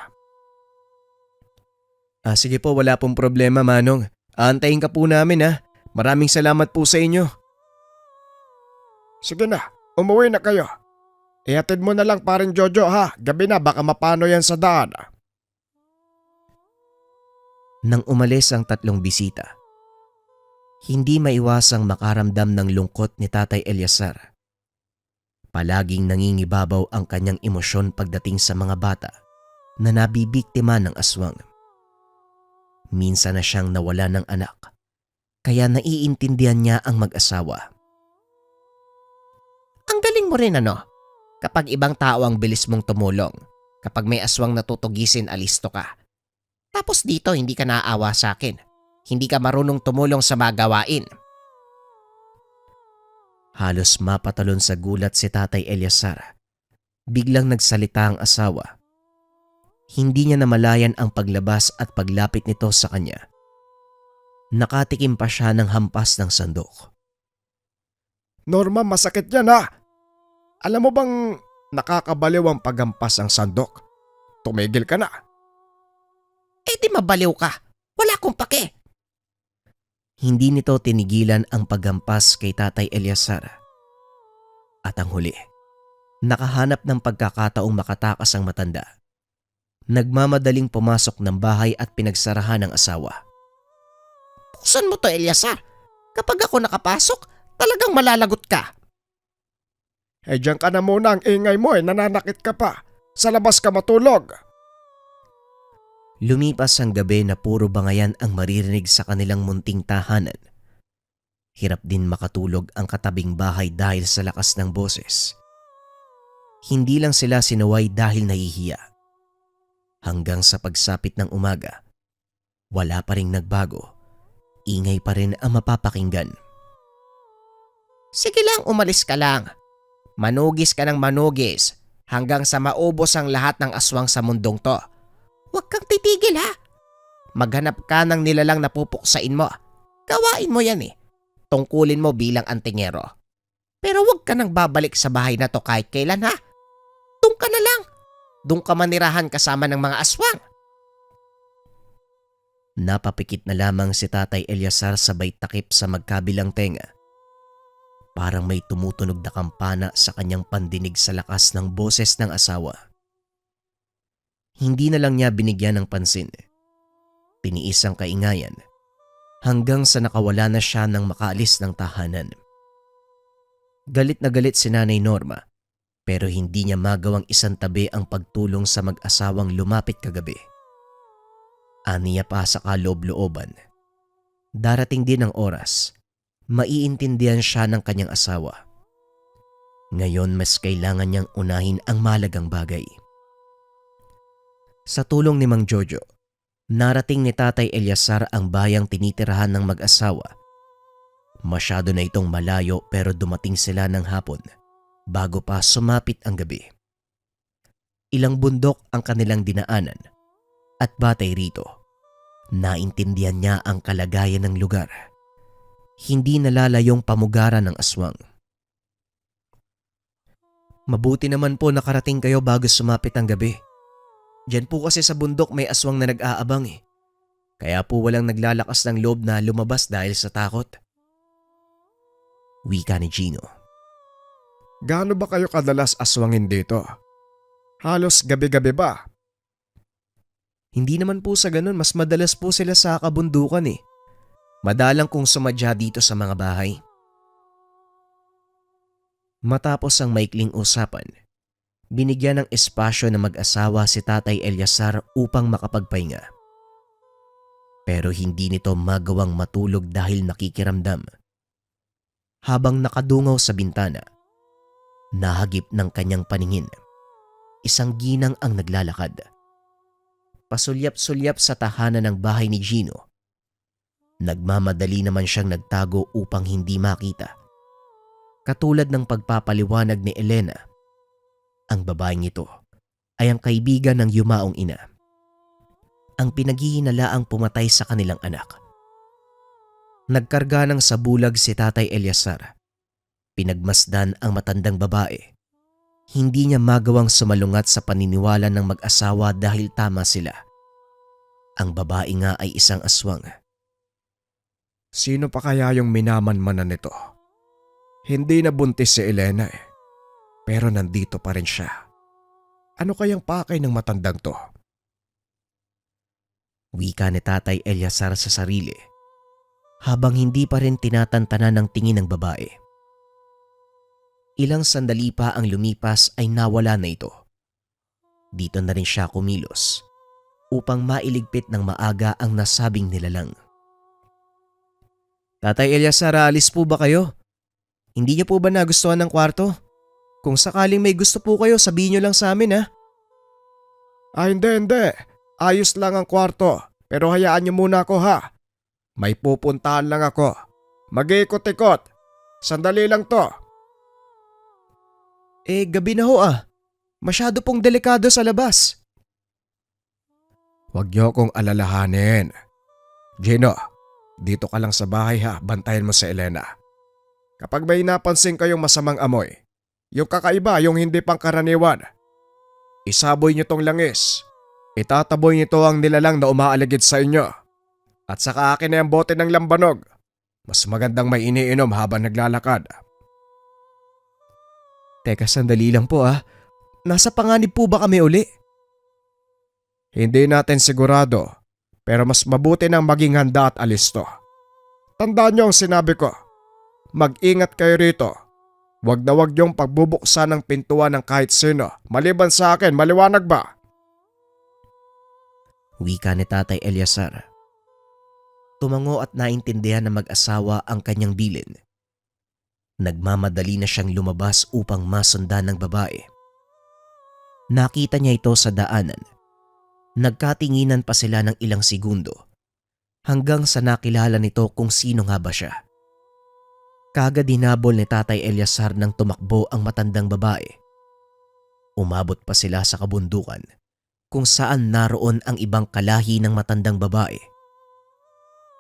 Sige po, wala pong problema, Manong. Aantayin ka po namin ha. Maraming salamat po sa inyo. Sige na, umuwi na kayo. Ihatid mo na lang paring Jojo ha, gabi na baka mapano yan sa daan. Nang umalis ang tatlong bisita, hindi maiwasang makaramdam ng lungkot ni Tatay Eliazar. Palaging nangingibabaw ang kanyang emosyon pagdating sa mga bata na nabibiktima ng aswang. Minsan na siyang nawala ng anak, kaya naiintindihan niya ang mag-asawa. Ang galing mo rin ano? Kapag ibang tao ang bilis mong tumulong. Kapag may aswang natutugisin, alisto ka. Tapos dito hindi ka naaawa sa akin. Hindi ka marunong tumulong sa mga gawain. Halos mapatalon sa gulat si Tatay Eliazar. Biglang nagsalita ang asawa. Hindi niya namalayan ang paglabas at paglapit nito sa kanya. Nakatikim pa siya ng hampas ng sandok. Norma, masakit yan ha. Alam mo bang nakakabaliw ang paghampas ng sandok? Tumigil ka na. Eh di mabaliw ka. Wala akong pake. Hindi nito tinigilan ang paghampas kay Tatay Eliazar. At ang huli, nakahanap ng pagkakataong makatakas ang matanda. Nagmamadaling pumasok ng bahay at pinagsarahan ng asawa. Buksan mo to, Eliazar. Kapag ako nakapasok, talagang malalagot ka. Eh diyan ka na muna, ang ingay mo nananakit ka pa. Sa labas ka matulog. Lumipas ang gabi na puro bangayan ang maririnig sa kanilang munting tahanan. Hirap din makatulog ang katabing bahay dahil sa lakas ng boses. Hindi lang sila sinuway dahil nahihiya. Hanggang sa pagsapit ng umaga, wala pa ring nagbago. Ingay pa rin ang mapapakinggan. Sige lang, umalis ka lang. Manugis ka ng manugis hanggang sa maubos ang lahat ng aswang sa mundong to. Huwag kang titigil ha. Maghanap ka ng nilalang na pupuksain mo. Gawain mo yan eh. Tungkulin mo bilang antingero. Pero huwag ka nang babalik sa bahay na to kahit kailan ha. Doon ka na lang. Doon ka manirahan kasama ng mga aswang. Napapikit na lamang si Tatay Eliazar sabay takip sa magkabilang tenga. Parang may tumutunog na kampana sa kanyang pandinig sa lakas ng boses ng asawa. Hindi na lang niya binigyan ng pansin. Tiniis ang kaingayan hanggang sa nakawala na siya nang makaalis ng tahanan. Galit na galit si Nanay Norma pero hindi niya magawang isang tabi ang pagtulong sa mag-asawang lumapit kagabi. Aniya pa sa kaloob-looban. Darating din ang oras, maiintindihan siya ng kanyang asawa. Ngayon mas kailangan niyang unahin ang mahalagang bagay. Sa tulong ni Mang Jojo, narating ni Tatay Eliazar ang bayang tinitirahan ng mag-asawa. Masyado na itong malayo pero dumating sila ng hapon bago pa sumapit ang gabi. Ilang bundok ang kanilang dinaanan at batay rito, naintindihan niya ang kalagayan ng lugar. Hindi nalalayong pamugaran ng aswang. Mabuti naman po nakarating kayo bago sumapit ang gabi. Diyan po kasi sa bundok may aswang na nag-aabang eh. Kaya po walang naglalakas ng loob na lumabas dahil sa takot. Wika ni Gino. Gaano ba kayo kadalas aswangin dito? Halos gabi-gabi ba? Hindi naman po sa ganun, mas madalas po sila sa kabundukan eh. Madalang kung sumadya dito sa mga bahay. Matapos ang maikling usapan, binigyan ng espasyo ng mag-asawa si Tatay Eliazar upang makapagpahinga. Pero hindi nito magawang matulog dahil nakikiramdam. Habang nakadungaw sa bintana, nahagip ng kanyang paningin. Isang ginang ang naglalakad. Pasulyap-sulyap sa tahanan ng bahay ni Gino. Nagmamadali naman siyang nagtago upang hindi makita. Katulad ng pagpapaliwanag ni Elena, ang babaeng ito ay ang kaibigan ng yumaong ina. Ang pinaghihinalaang pumatay sa kanilang anak. Nagkarga ng sabulag si Tatay Eliazar. Pinagmasdan ang matandang babae. Hindi niya magawang sumalungat sa paniniwala ng mag-asawa dahil tama sila. Ang babae nga ay isang aswang. Sino pa kaya yung minamanmanan nito? Hindi na buntis si Elena eh. Pero nandito pa rin siya. Ano kayang pakay ng matandang to? Wika ni Tatay Eliazar sa sarili habang hindi pa rin tinatantanan ng tingin ng babae. Ilang sandali pa ang lumipas ay nawala na ito. Dito na rin siya kumilos upang mailigpit ng maaga ang nasabing nilalang. Tatay Eliazar, alis po ba kayo? Hindi niyo po ba nagustuhan ng kwarto? Kung sakaling may gusto po kayo, sabihin niyo lang sa amin ha. Hindi. Ayos lang ang kwarto. Pero hayaan niyo muna ako ha. May pupuntahan lang ako. Mag-ikot-ikot. Sandali lang to. Gabi na ho ah. Masyado pong delikado sa labas. Huwag niyo akong alalahanin. Gino, dito ka lang sa bahay ha. Bantayan mo si Elena. Kapag may napansin kayong masamang amoy, yung kakaiba, yung hindi pangkaraniwan, isaboy niyo tong langis. Itataboy niyo ang nilalang na umaaligid sa inyo. At saka akin na yung bote ng lambanog. Mas magandang may iniinom habang naglalakad. Teka, sandali lang po ah. Nasa panganib po ba kami uli? Hindi natin sigurado, pero mas mabuti nang maging handa at alisto. Tandaan niyo ang sinabi ko. Mag-ingat kayo rito. Huwag na huwag niyong pagbubuksan ng pintuan ng kahit sino. Maliban sa akin, maliwanag ba? Wika ni Tatay Eliazar. Tumango at naintindihan ng mag-asawa ang kanyang bilin. Nagmamadali na siyang lumabas upang masundan ng babae. Nakita niya ito sa daanan. Nagkatinginan pa sila ng ilang segundo hanggang sa nakilala nito kung sino nga ba siya. Kagad hinabol ni Tatay Eliazar nang tumakbo ang matandang babae. Umabot pa sila sa kabundukan kung saan naroon ang ibang kalahi ng matandang babae.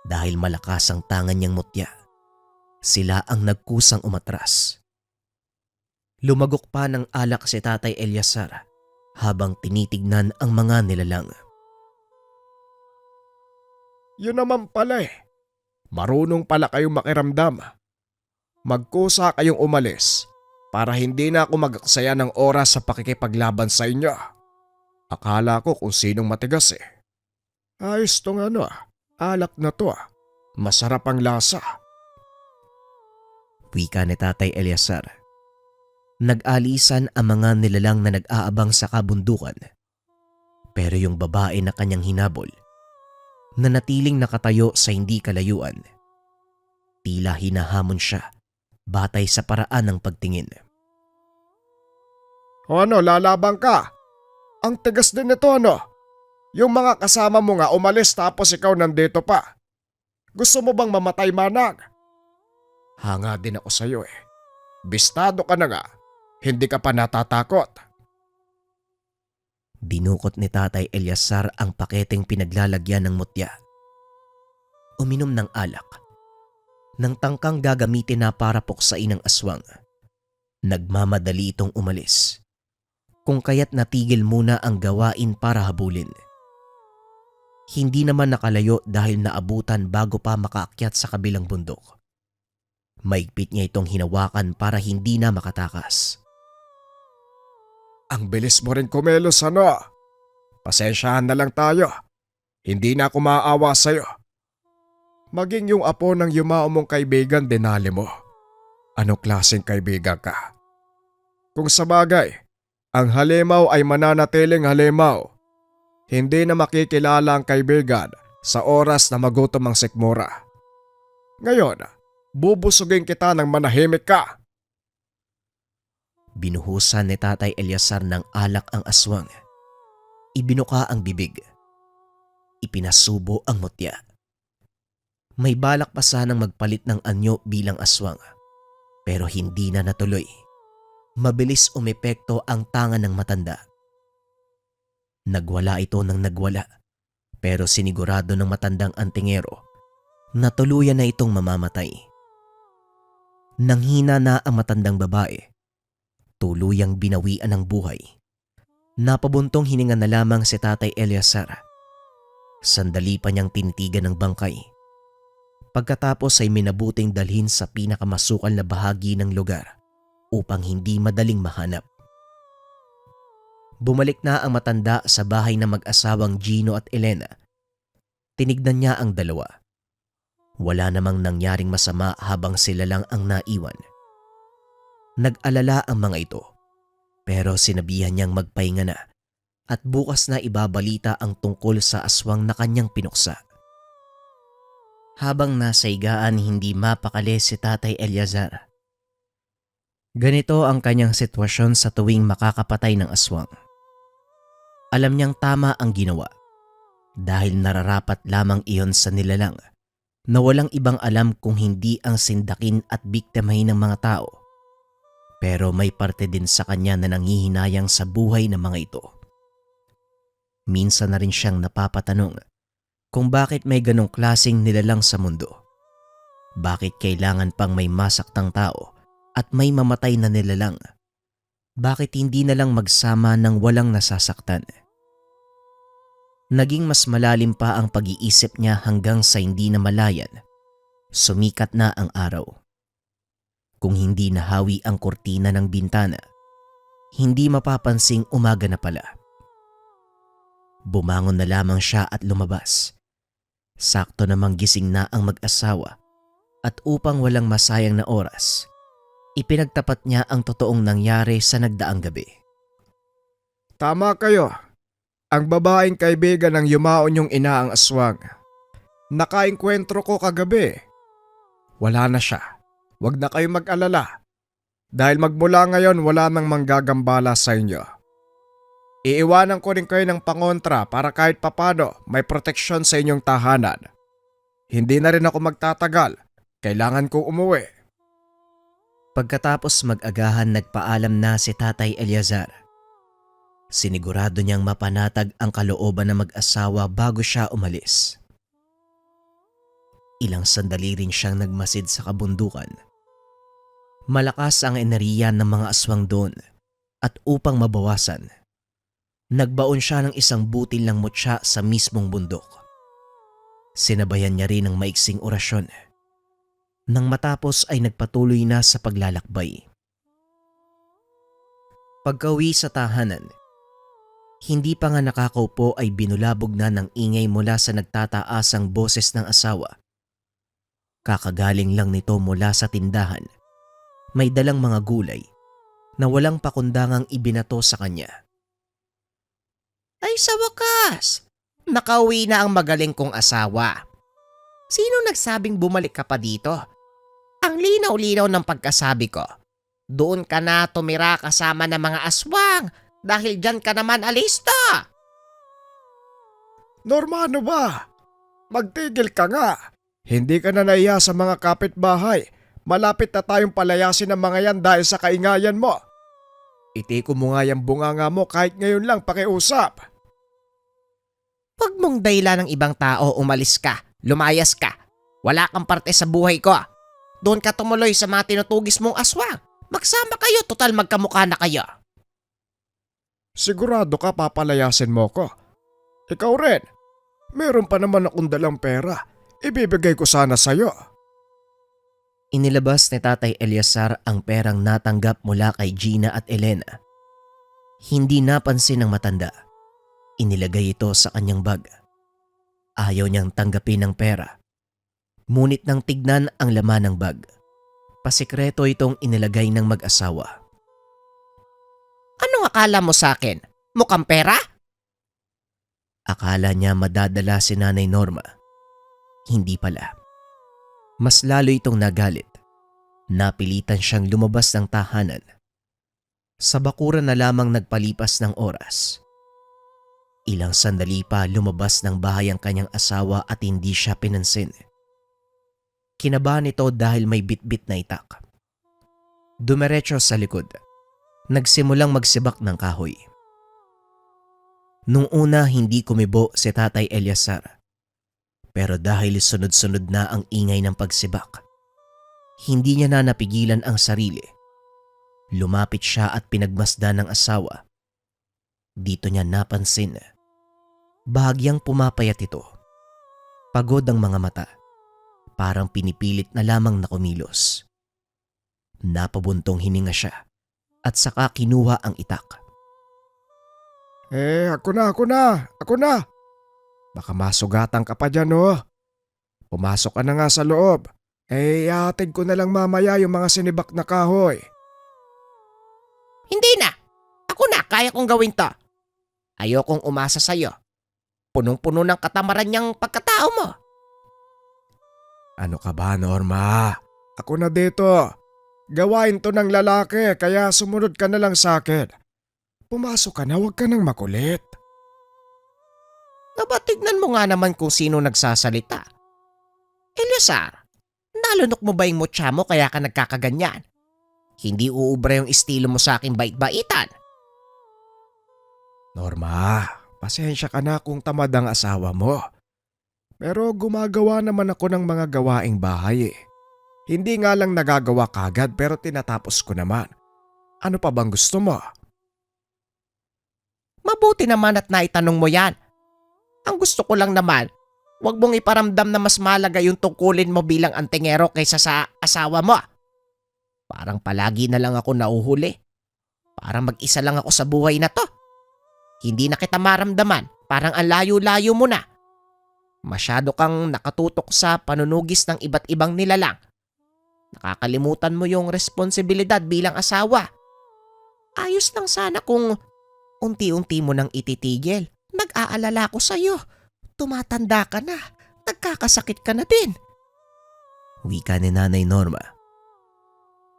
Dahil malakas ang tangan niyang mutya, sila ang nagkusang umatras. Lumagok pa ng alak si Tatay Eliazar habang tinitignan ang mga nilalang. Yun naman pala eh. Marunong pala kayong makiramdam. Magkusa kayong umalis para hindi na ako mag-aksaya ng oras sa pakikipaglaban sa inyo. Akala ko kung sinong matigas eh. Ayos tong alak na to ah. Masarap ang lasa. Wika ni Tatay Eliazar. Nag-alisan ang mga nilalang na nag-aabang sa kabundukan. Pero yung babae na kanyang hinabol, nanatiling nakatayo sa hindi kalayuan. Tila hinahamon siya batay sa paraan ng pagtingin. O lalabang ka? Ang tigas din nito Yung mga kasama mo nga umalis tapos ikaw nandito pa. Gusto mo bang mamatay manang? Hanga din ako sa'yo eh. Bistado ka na nga. Hindi ka pa natatakot. Dinukot ni Tatay Eliazar ang paketeng pinaglalagyan ng mutya. Uminom ng alak. Nang tangkang gagamitin na para puksain ang aswang, nagmamadali itong umalis. Kung kaya't natigil muna ang gawain para habulin. Hindi naman nakalayo dahil naabutan bago pa makaakyat sa kabilang bundok. Maigpit niya itong hinawakan para hindi na makatakas. Ang bilis mo rin kumelos, ano? Pasensyahan na lang tayo. Hindi na ako maaawa sa'yo. Maging yung apo ng yumao mong kaibigan dinali mo. Anong klaseng kaibigan ka? Kung sabagay, ang halimaw ay mananatiling halimaw. Hindi na makikilala ang kaibigan sa oras na magutom ang sikmura. Ngayon, bubusugin kita ng manahimik ka. Binuhusan ni Tatay Eliazar ng alak ang aswang. Ibinuka ang bibig. Ipinasubo ang mutya. May balak pa sanang magpalit ng anyo bilang aswang, pero hindi na natuloy. Mabilis umepekto ang tanga ng matanda. Nagwala ito ng nagwala, pero sinigurado ng matandang antingero na tuluyan na itong mamamatay. Nanghina na ang matandang babae, tuluyang binawian ng buhay. Napabuntong hininga na lamang si Tatay Eliazar. Sandali pa niyang tinitigan ng bangkay. Pagkatapos ay minabuting dalhin sa pinakamasukal na bahagi ng lugar upang hindi madaling mahanap. Bumalik na ang matanda sa bahay ng mag-asawang Gino at Elena. Tinignan niya ang dalawa. Wala namang nangyaring masama habang sila lang ang naiwan. Nag-alala ang mga ito, pero sinabihan niyang magpahinga na at bukas na ibabalita ang tungkol sa aswang na kanyang pinuksa. Habang nasa higaan, hindi mapakali si Tatay Eliazar. Ganito ang kanyang sitwasyon sa tuwing makakapatay ng aswang. Alam niyang tama ang ginawa dahil nararapat lamang iyon sa nilalang na walang ibang alam kung hindi ang sindakin at biktimahin ng mga tao. Pero may parte din sa kanya na nanghihinayang sa buhay ng mga ito. Minsan na rin siyang napapatanong kung bakit may ganong klaseng nilalang sa mundo. Bakit kailangan pang may masaktang tao at may mamatay na nilalang? Bakit hindi na lang magsama ng walang nasasaktan? Naging mas malalim pa ang pag-iisip niya hanggang sa hindi na malayan. Sumikat na ang araw. Kung hindi nahawi ang kurtina ng bintana, hindi mapapansing umaga na pala. Bumangon na lamang siya at lumabas. Sakto namang gising na ang mag-asawa at upang walang masayang na oras, ipinagtapat niya ang totoong nangyari sa nagdaang gabi. Tama kayo. Ang babaeng kaibigan ng yumao niyong ina ang aswang. Nakaengkwentro ko kagabi. Wala na siya. Huwag na kayong mag-alala. Dahil magmula ngayon wala nang manggagambala sa inyo. Iiwanan ko rin kayo ng pangontra para kahit papano may proteksyon sa inyong tahanan. Hindi na rin ako magtatagal. Kailangan kong umuwi. Pagkatapos mag-agahan, nagpaalam na si Tatay Eliazar. Sinigurado niyang mapanatag ang kalooban ng mag-asawa bago siya umalis. Ilang sandali rin siyang nagmasid sa kabundukan. Malakas ang enerhiya ng mga aswang doon at upang mabawasan, nagbaon siya ng isang butil ng mutya sa mismong bundok. Sinabayan niya rin ng maiksing orasyon. Nang matapos ay nagpatuloy na sa paglalakbay. Pagkauwi sa tahanan, hindi pa nga nakakaupo ay binulabog na ng ingay mula sa nagtataasang boses ng asawa. Kakagaling lang nito mula sa tindahan. May dalang mga gulay na walang pakundangang ibinato sa kanya. Ay sa wakas, nakauwi na ang magaling kong asawa. Sino nagsabing bumalik ka pa dito? Ang linaw-linaw ng pagkasabi ko. Doon ka na tumira kasama ng mga aswang dahil dyan ka naman alista. Normano ba? Magtigil ka nga. Hindi ka na naiya sa mga kapitbahay. Malapit na tayong palayasin ng mga yan dahil sa kaingayan mo. Itiko mo nga yung bunganga mo kahit ngayon lang pakiusap. Huwag mong dahilan ng ibang tao, umalis ka, lumayas ka. Wala kang parte sa buhay ko. Doon ka tumuloy sa mga tinutugis mong aswang. Magsama kayo, total magkamukha na kayo. Sigurado ka papalayasin mo ko. Ikaw rin. Meron pa naman akong dalang pera. Ibibigay ko sana sa'yo. Inilabas ni Tatay Eliazar ang perang natanggap mula kay Gina at Elena. Hindi napansin ng matanda. Inilagay ito sa kanyang bag. Ayaw niyang tanggapin ang pera. Ngunit nang tignan ang laman ng bag, pasikreto itong inilagay ng mag-asawa. Anong akala mo sa akin? Mukhang pera? Akala niya madadala si Nanay Norma. Hindi pala. Mas lalo itong nagalit. Napilitan siyang lumabas ng tahanan. Sa bakuran na lamang nagpalipas ng oras. Ilang sandali pa lumabas ng bahay ang kanyang asawa at hindi siya pinansin. Kinabahan ito dahil may bitbit na itak. Dumiretso sa likod. Nagsimulang magsibak ng kahoy. Nung una hindi kumibo si Tatay Eliazar. Pero dahil sunod-sunod na ang ingay ng pagsibak, hindi niya na napigilan ang sarili. Lumapit siya at pinagmasdan ng asawa. Dito niya napansin. Bahagyang pumapayat ito. Pagod ang mga mata. Parang pinipilit na lamang na kumilos. Napabuntong hininga siya at saka kinuha ang itak. Ako na. Baka masugatan ka pa dyan, oh. Pumasok ka na nga sa loob. Ihatid ko na lang mamaya yung mga sinibak na kahoy. Hindi na. Ako na, kaya kong gawin to. Ayokong umasa sa'yo. Punong-puno ng katamaran niyang pagkatao mo. Ano ka ba, Norma? Ako na dito. Gawain to ng lalaki kaya sumunod ka na lang sa akin. Pumasok ka na, huwag ka nang makulit. Aba, tignan mo nga naman kung sino nagsasalita. Eliazar, nalunok mo ba yung mutya mo kaya ka nagkakaganyan? Hindi uubra yung estilo mo sa akin bait-baitan. Norma, pasensya ka na kung tamad ang asawa mo. Pero gumagawa naman ako ng mga gawaing bahay eh. Hindi nga lang nagagawa kagad pero tinatapos ko naman. Ano pa bang gusto mo? Mabuti naman at naitanong mo yan. Ang gusto ko lang naman, huwag mong iparamdam na mas malaga yung tungkulin mo bilang antingero kaysa sa asawa mo. Parang palagi na lang ako nauhuli. Parang mag-isa lang ako sa buhay na to. Hindi na kita maramdaman, parang ang layo-layo mo na. Masyado kang nakatutok sa panunugis ng iba't ibang nilalang. Nakakalimutan mo yung responsibilidad bilang asawa. Ayos lang sana kung unti-unti mo nang ititigil. Nag-aalala ko sa'yo. Tumatanda ka na. Nagkakasakit ka na din. Wika ni Nanay Norma.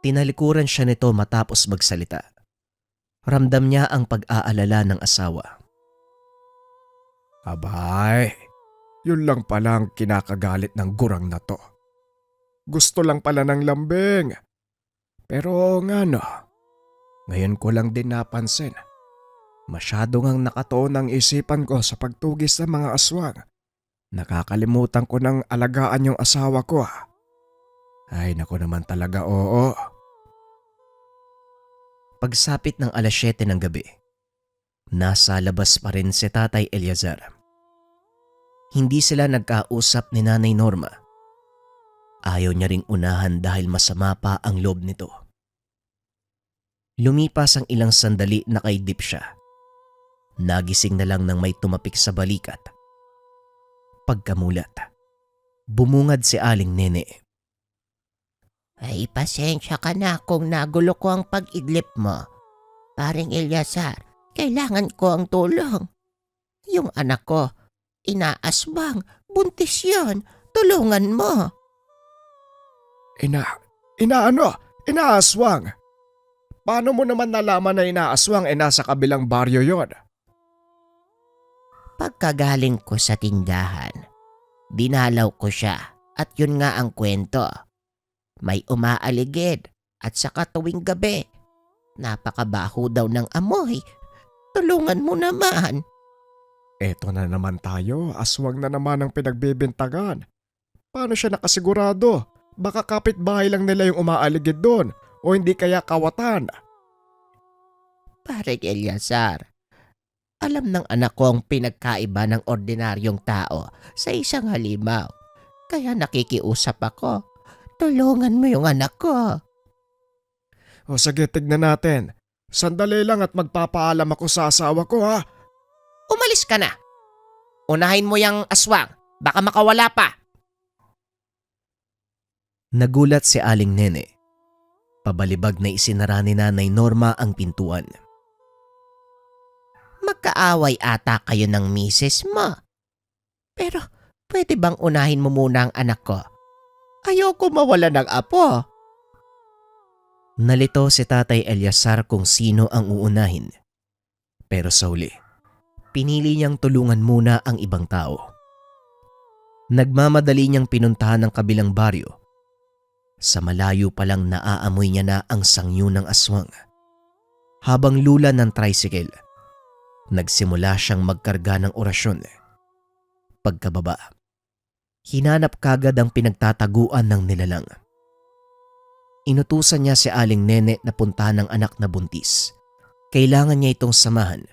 Tinalikuran siya nito matapos magsalita. Ramdam niya ang pag-aalala ng asawa. Abay, yun lang pala ang kinakagalit ng gurang na to. Gusto lang pala ng lambing. Pero nga no, ngayon ko lang din napansin. Masyado ngang nakatuon ang isipan ko sa pagtugis ng mga aswang. Nakakalimutan ko ng alagaan yung asawa ko. Ay naku naman talaga, oo. Pagsapit ng 7:00 ng gabi, nasa labas pa rin si Tatay Eliazar. Hindi sila nagkausap ni Nanay Norma. Ayaw niya ring unahan dahil masama pa ang loob nito. Lumipas ang ilang sandali na kaidip siya. Nagising na lang nang may tumapik sa balikat. Pagkamulat, bumungad si Aling Nene. Ay, pasensya ka na kung nagulo ko ang pag-idlip mo. Paring Eliazar, kailangan ko ang tulong. Yung anak ko, inaasbang, buntis yun. Tulungan mo. Inaaswang? Paano mo naman nalaman na inaaswang nasa kabilang baryo yon? Pagkagaling ko sa tindahan, dinalaw ko siya at yun nga ang kwento. May umaaligid at saka tuwing gabi, Napakabaho daw ng amoy. Tulungan mo naman. Eto na naman tayo, aswang na naman ang pinagbibintagan. Paano siya nakasigurado? Baka kapitbahay lang nila yung umaaligid doon o hindi kaya kawatan. Pareng Eleazar, alam ng anak ko ang pinagkaiba ng ordinaryong tao sa isang halimaw. Kaya nakikiusap ako. Tulungan mo yung anak ko. O sige, tignan natin. Sandali lang at magpapaalam ako sa asawa ko ha. Umalis ka na. Unahin mo yung aswang. Baka makawala pa. Nagulat si Aling Nene. Pabalibag na isinara ni Nanay Norma ang pintuan. Magkaaway ata kayo ng misis mo. Pero pwede bang unahin mo muna ang anak ko? Ayoko mawala ng apo. Nalito si Tatay Eleazar kung sino ang uunahin. Pero sa huli, pinili niyang tulungan muna ang ibang tao. Nagmamadali niyang pinuntahan ang kabilang baryo. Sa malayo pa lang naaamoy niya na ang sangyo ng aswang. Habang lula ng tricycle, nagsimula siyang magkarga ng orasyon. Pagkababa, hinanap kagad ang pinagtataguan ng nilalang. Inutusan niya si Aling Nene na puntahan ng anak na buntis. Kailangan niya itong samahan,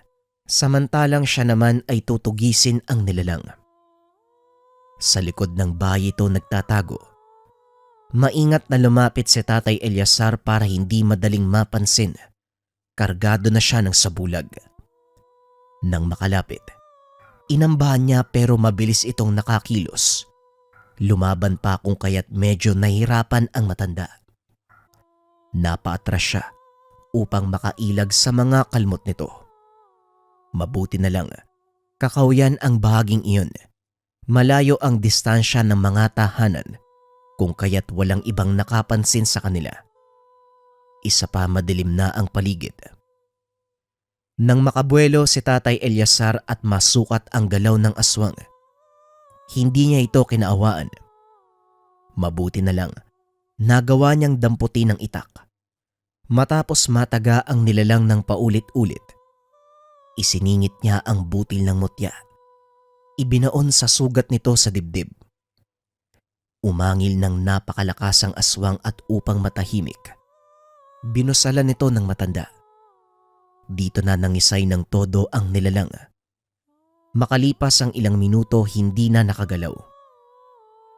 samantalang siya naman ay tutugisin ang nilalang. Sa likod ng bahay ito nagtatago. Maingat na lumapit si Tatay Eleazar para hindi madaling mapansin. Kargado na siya ng sabulag. Nang makalapit, inambahan niya pero mabilis itong nakakilos. Lumaban pa kung kaya't medyo nahirapan ang matanda. Napaatras siya upang makailag sa mga kalmot nito. Mabuti na lang, kakauyan ang bahaging iyon. Malayo ang distansya ng mga tahanan kung kaya't walang ibang nakapansin sa kanila. Isa pa madilim na ang paligid. Nang makabuelo si Tatay Eleazar at masukat ang galaw ng aswang, hindi niya ito kinaawaan. Mabuti na lang, nagawa niyang damputin ng itak. Matapos mataga ang nilalang ng paulit-ulit, isiningit niya ang butil ng mutya. Ibinaon sa sugat nito sa dibdib. Umangil ng napakalakas ang aswang at upang matahimik, binusalan nito ng matanda. Dito na nangisay ng todo ang nilalang. Makalipas ang ilang minuto hindi na nakagalaw.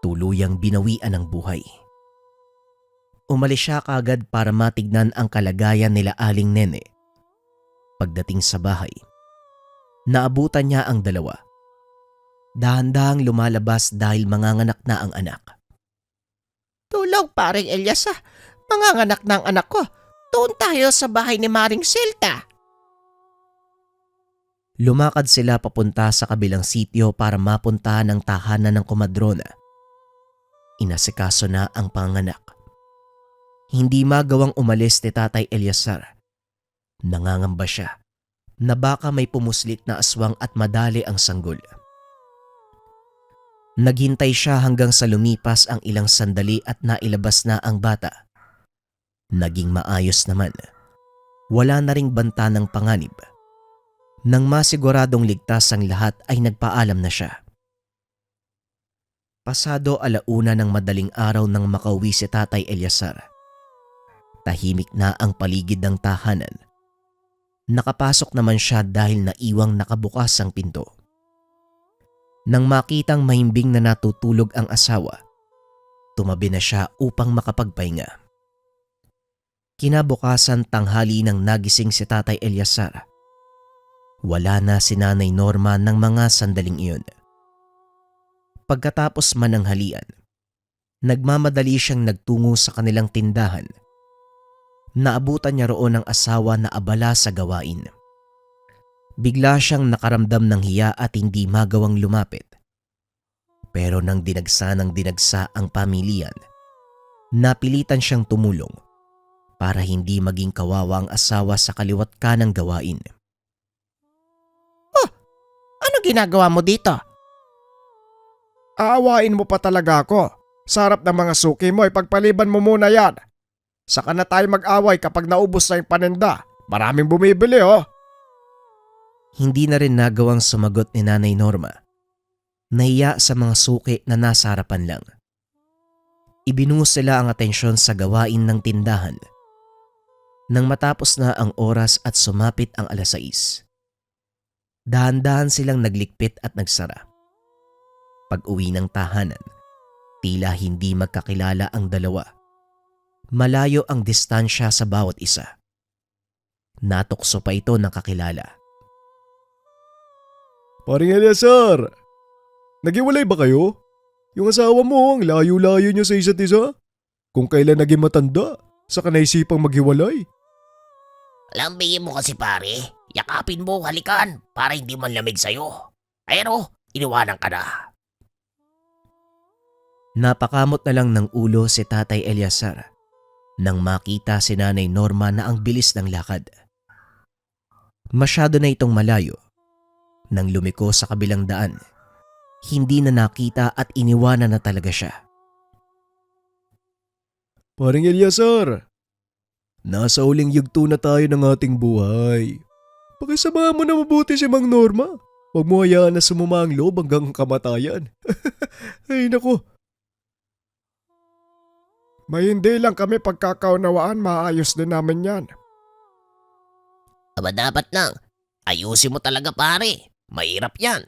Tuluyang binawian ng buhay. Umalis siya kaagad para matignan ang kalagayan nila Aling Nene. Pagdating sa bahay, naabutan niya ang dalawa. Dahan-dahang lumalabas dahil manganganak na ang anak. Tulong paring Eleazar. Manganganak ng anak ko. Doon tayo sa bahay ni Maring Silta. Lumakad sila papunta sa kabilang sitio para mapuntahan ang tahanan ng komadrona. Inasikaso na ang panganak. Hindi magawang umalis ni Tatay Eleazar. Nangangamba siya na baka may pumuslit na aswang at madali ang sanggol. Naghintay siya hanggang sa lumipas ang ilang sandali at nailabas na ang bata. Naging maayos naman. Wala na ring banta ng panganib. Nang masiguradong ligtas ang lahat ay nagpaalam na siya. Pasado 1:00 ng madaling araw nang makauwi si Tatay Eleazar. Tahimik na ang paligid ng tahanan. Nakapasok naman siya dahil naiwang nakabukas ang pinto. Nang makitang mahimbing na natutulog ang asawa, tumabi na siya upang makapagpahinga. Kinabukasan tanghali nang nagising si Tatay Eleazar. Wala na si Nanay Norma ng mga sandaling iyon. Pagkatapos mananghalian, nagmamadali siyang nagtungo sa kanilang tindahan. Naabutan niya roon ang asawa na abala sa gawain. Bigla siyang nakaramdam ng hiya at hindi magawang lumapit. Pero nang dinagsa ng dinagsa ang pamilyan, napilitan siyang tumulong para hindi maging kawawa ang asawa sa kaliwat kanang gawain. Ano ginagawa mo dito? Aawain mo pa talaga ako. Sa harap ng mga suki mo, ipagpaliban mo muna yan. Saka na tayo mag-away kapag naubos na yung paninda. Maraming bumibili oh. Hindi na rin nagawang sumagot ni Nanay Norma. Nahiya sa mga suki na nasa harapan lang. Ibinuhos nila ang atensyon sa gawain ng tindahan. Nang matapos na ang oras at sumapit ang 6:00, dahan-dahan silang naglikpit at nagsara. Pag-uwi ng tahanan, tila hindi magkakilala ang dalawa. Malayo ang distansya sa bawat isa. Natukso pa ito ng kakilala. Paring Eleazar, naghiwalay ba kayo? Yung asawa mo, ang layo-layo niyo sa isa't isa. Kung kailan naging matanda, saka naisipang maghiwalay. Lambingin mo kasi pare. Yakapin mo, halikan para hindi man lamig sa'yo. Ayan o, iniwanan ka na. Napakamot na lang ng ulo si Tatay Eleazar nang makita si Nanay Norma na ang bilis ng lakad. Masyado na itong malayo. Nang lumiko sa kabilang daan, hindi na nakita at iniwanan na talaga siya. Paring Eleazar, nasa uling yugto na tayo ng ating buhay. Pakisama mo na mabuti si Mang Norma. Huwag mo hayaan na sumuma ang loob hanggang kamatayan. Ay nako. May hindi lang kami pagkakaunawaan, maayos din namin yan. Aba dapat lang. Ayusin mo talaga pare. Mahirap yan.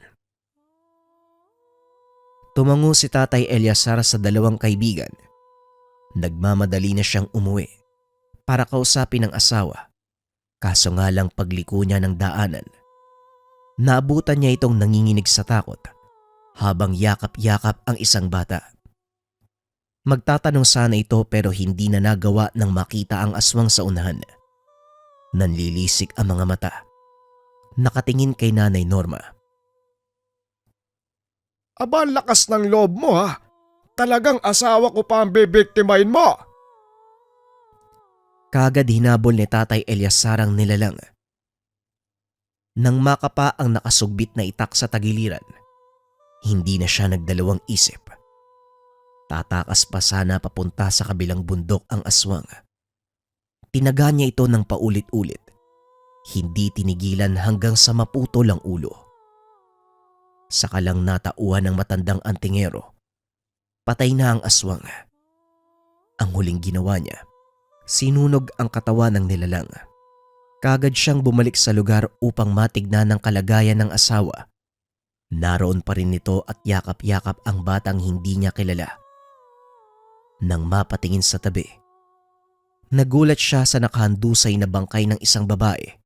Tumango si Tatay Eleazar sa dalawang kaibigan. Nagmamadali na siyang umuwi para kausapin ang asawa. Kaso nga lang pagliko niya ng daanan, naabutan niya itong nanginginig sa takot habang yakap-yakap ang isang bata. Magtatanong sana ito pero hindi na nagawa nang makita ang aswang sa unahan. Nanlilisik ang mga mata. Nakatingin kay Nanay Norma. Aba, ang lakas ng loob mo ha. Talagang asawa ko pa ang bibiktimahin mo. Kagad hinabol ni Tatay Eleazar ang nilalang. Nang makapa ang nakasugbit na itak sa tagiliran, hindi na siya nagdalawang isip. Tatakas pa sana papunta sa kabilang bundok ang aswang. Tinaga niya ito ng paulit-ulit. Hindi tinigilan hanggang sa maputol ang ulo. Saka lang natauhan ng matandang antingero. Patay na ang aswang. Ang huling ginawa niya, sinunog ang katawan ng nilalang. Kagad siyang bumalik sa lugar upang matignan ang kalagayan ng asawa. Naroon pa rin ito at yakap-yakap ang batang hindi niya kilala. Nang mapatingin sa tabi, nagulat siya sa nakahandusay na bangkay ng isang babae.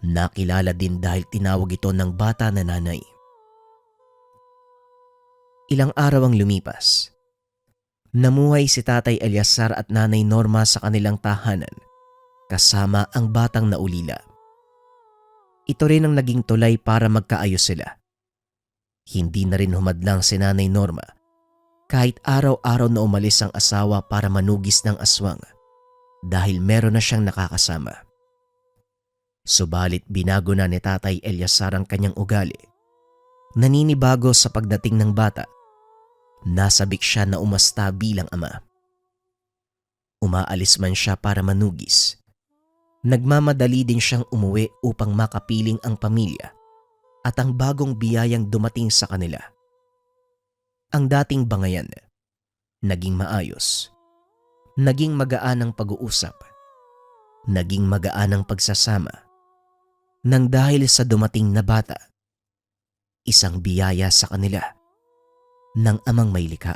Nakilala din dahil tinawag ito ng bata na nanay. Ilang araw ang lumipas. Namuhay si Tatay Eleazar at Nanay Norma sa kanilang tahanan kasama ang batang naulila. Ito rin ang naging tulay para magkaayos sila. Hindi na rin humadlang si Nanay Norma kahit araw-araw na umalis ang asawa para manugis ng aswang dahil meron na siyang nakakasama. Subalit binago na ni Tatay Eleazar ang kanyang ugali. Naninibago sa pagdating ng bata. Nasabik siya na umasta bilang ama. Umaalis man siya para manugis. Nagmamadali din siyang umuwi upang makapiling ang pamilya at ang bagong biyayang dumating sa kanila. Ang dating bangayan, naging maayos. Naging magaan ang pag-uusap. Naging magaan ang pagsasama. Nang dahil sa dumating na bata, isang biyaya sa kanila ng amang may likha.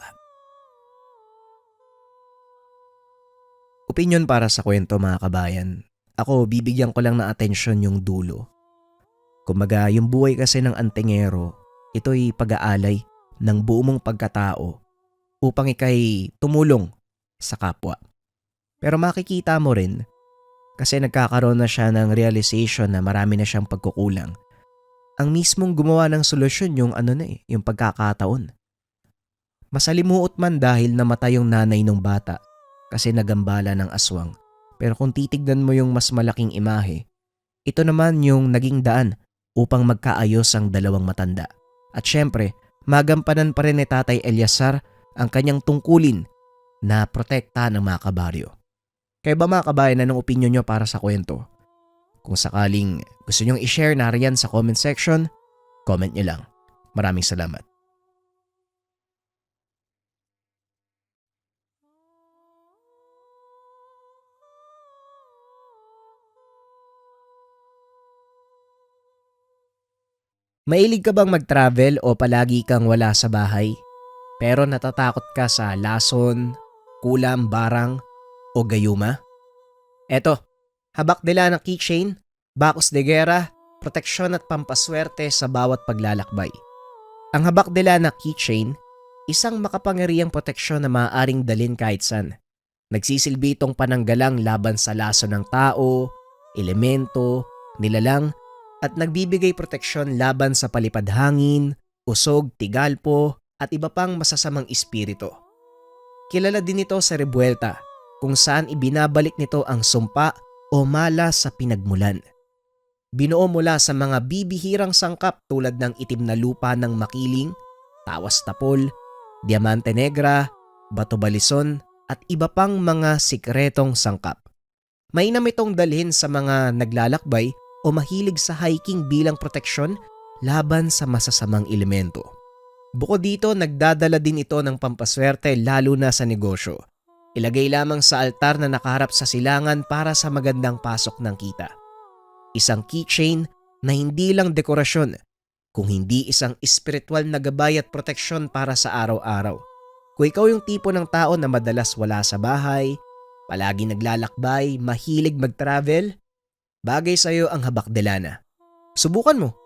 Opinyon para sa kwento mga kabayan. Ako, bibigyan ko lang ng atensyon yung dulo. Kumbaga, yung buhay kasi ng antingero, ito'y pag-aalay ng buo mong pagkatao upang ikay tumulong sa kapwa. Pero makikita mo rin, kasi nagkakaroon na siya ng realization na marami na siyang pagkukulang. Ang mismong gumawa ng solusyon yung yung pagkakataon. Masalimuot man dahil namatay yung nanay ng bata kasi nagambala ng aswang. Pero kung titignan mo yung mas malaking imahe, ito naman yung naging daan upang magkaayos ang dalawang matanda. At syempre, magampanan pa rin ni Tatay Eleazar ang kanyang tungkulin na protekta ng mga kabaryo. Kayo ba mga kabayan, anong opinion nyo para sa kwento? Kung sakaling gusto nyong i-share, nariyan sa comment section, comment nyo lang. Maraming salamat. Mailig ka bang mag-travel o palagi kang wala sa bahay? Pero natatakot ka sa lason, kulam, barang o gayuma? Eto, habak nila ng keychain, bakos de gera, proteksyon at pampaswerte sa bawat paglalakbay. Ang habak nila na keychain, isang makapangyarihang proteksyon na maaaring dalhin kahit saan. Nagsisilbi itong pananggalang laban sa laso ng tao, elemento, nilalang, at nagbibigay proteksyon laban sa palipad hangin, usog, tigalpo, at iba pang masasamang espiritu. Kilala din ito sa Rebuelta, kung saan ibinabalik nito ang sumpa o malas sa pinagmulan. Binuo mula sa mga bibihirang sangkap tulad ng itim na lupa ng makiling, tawas tapol, diamante negra, bato balison, at iba pang mga sikretong sangkap. Mainam itong dalhin sa mga naglalakbay o mahilig sa hiking bilang proteksyon laban sa masasamang elemento. Bukod dito, nagdadala din ito ng pampaswerte lalo na sa negosyo. Ilagay lamang sa altar na nakaharap sa silangan para sa magandang pasok ng kita. Isang keychain na hindi lang dekorasyon, kung hindi isang espiritual na gabay at proteksyon para sa araw-araw. Kung ikaw yung tipo ng tao na madalas wala sa bahay, palagi naglalakbay, mahilig mag-travel, bagay sa'yo ang habak de lana. Subukan mo.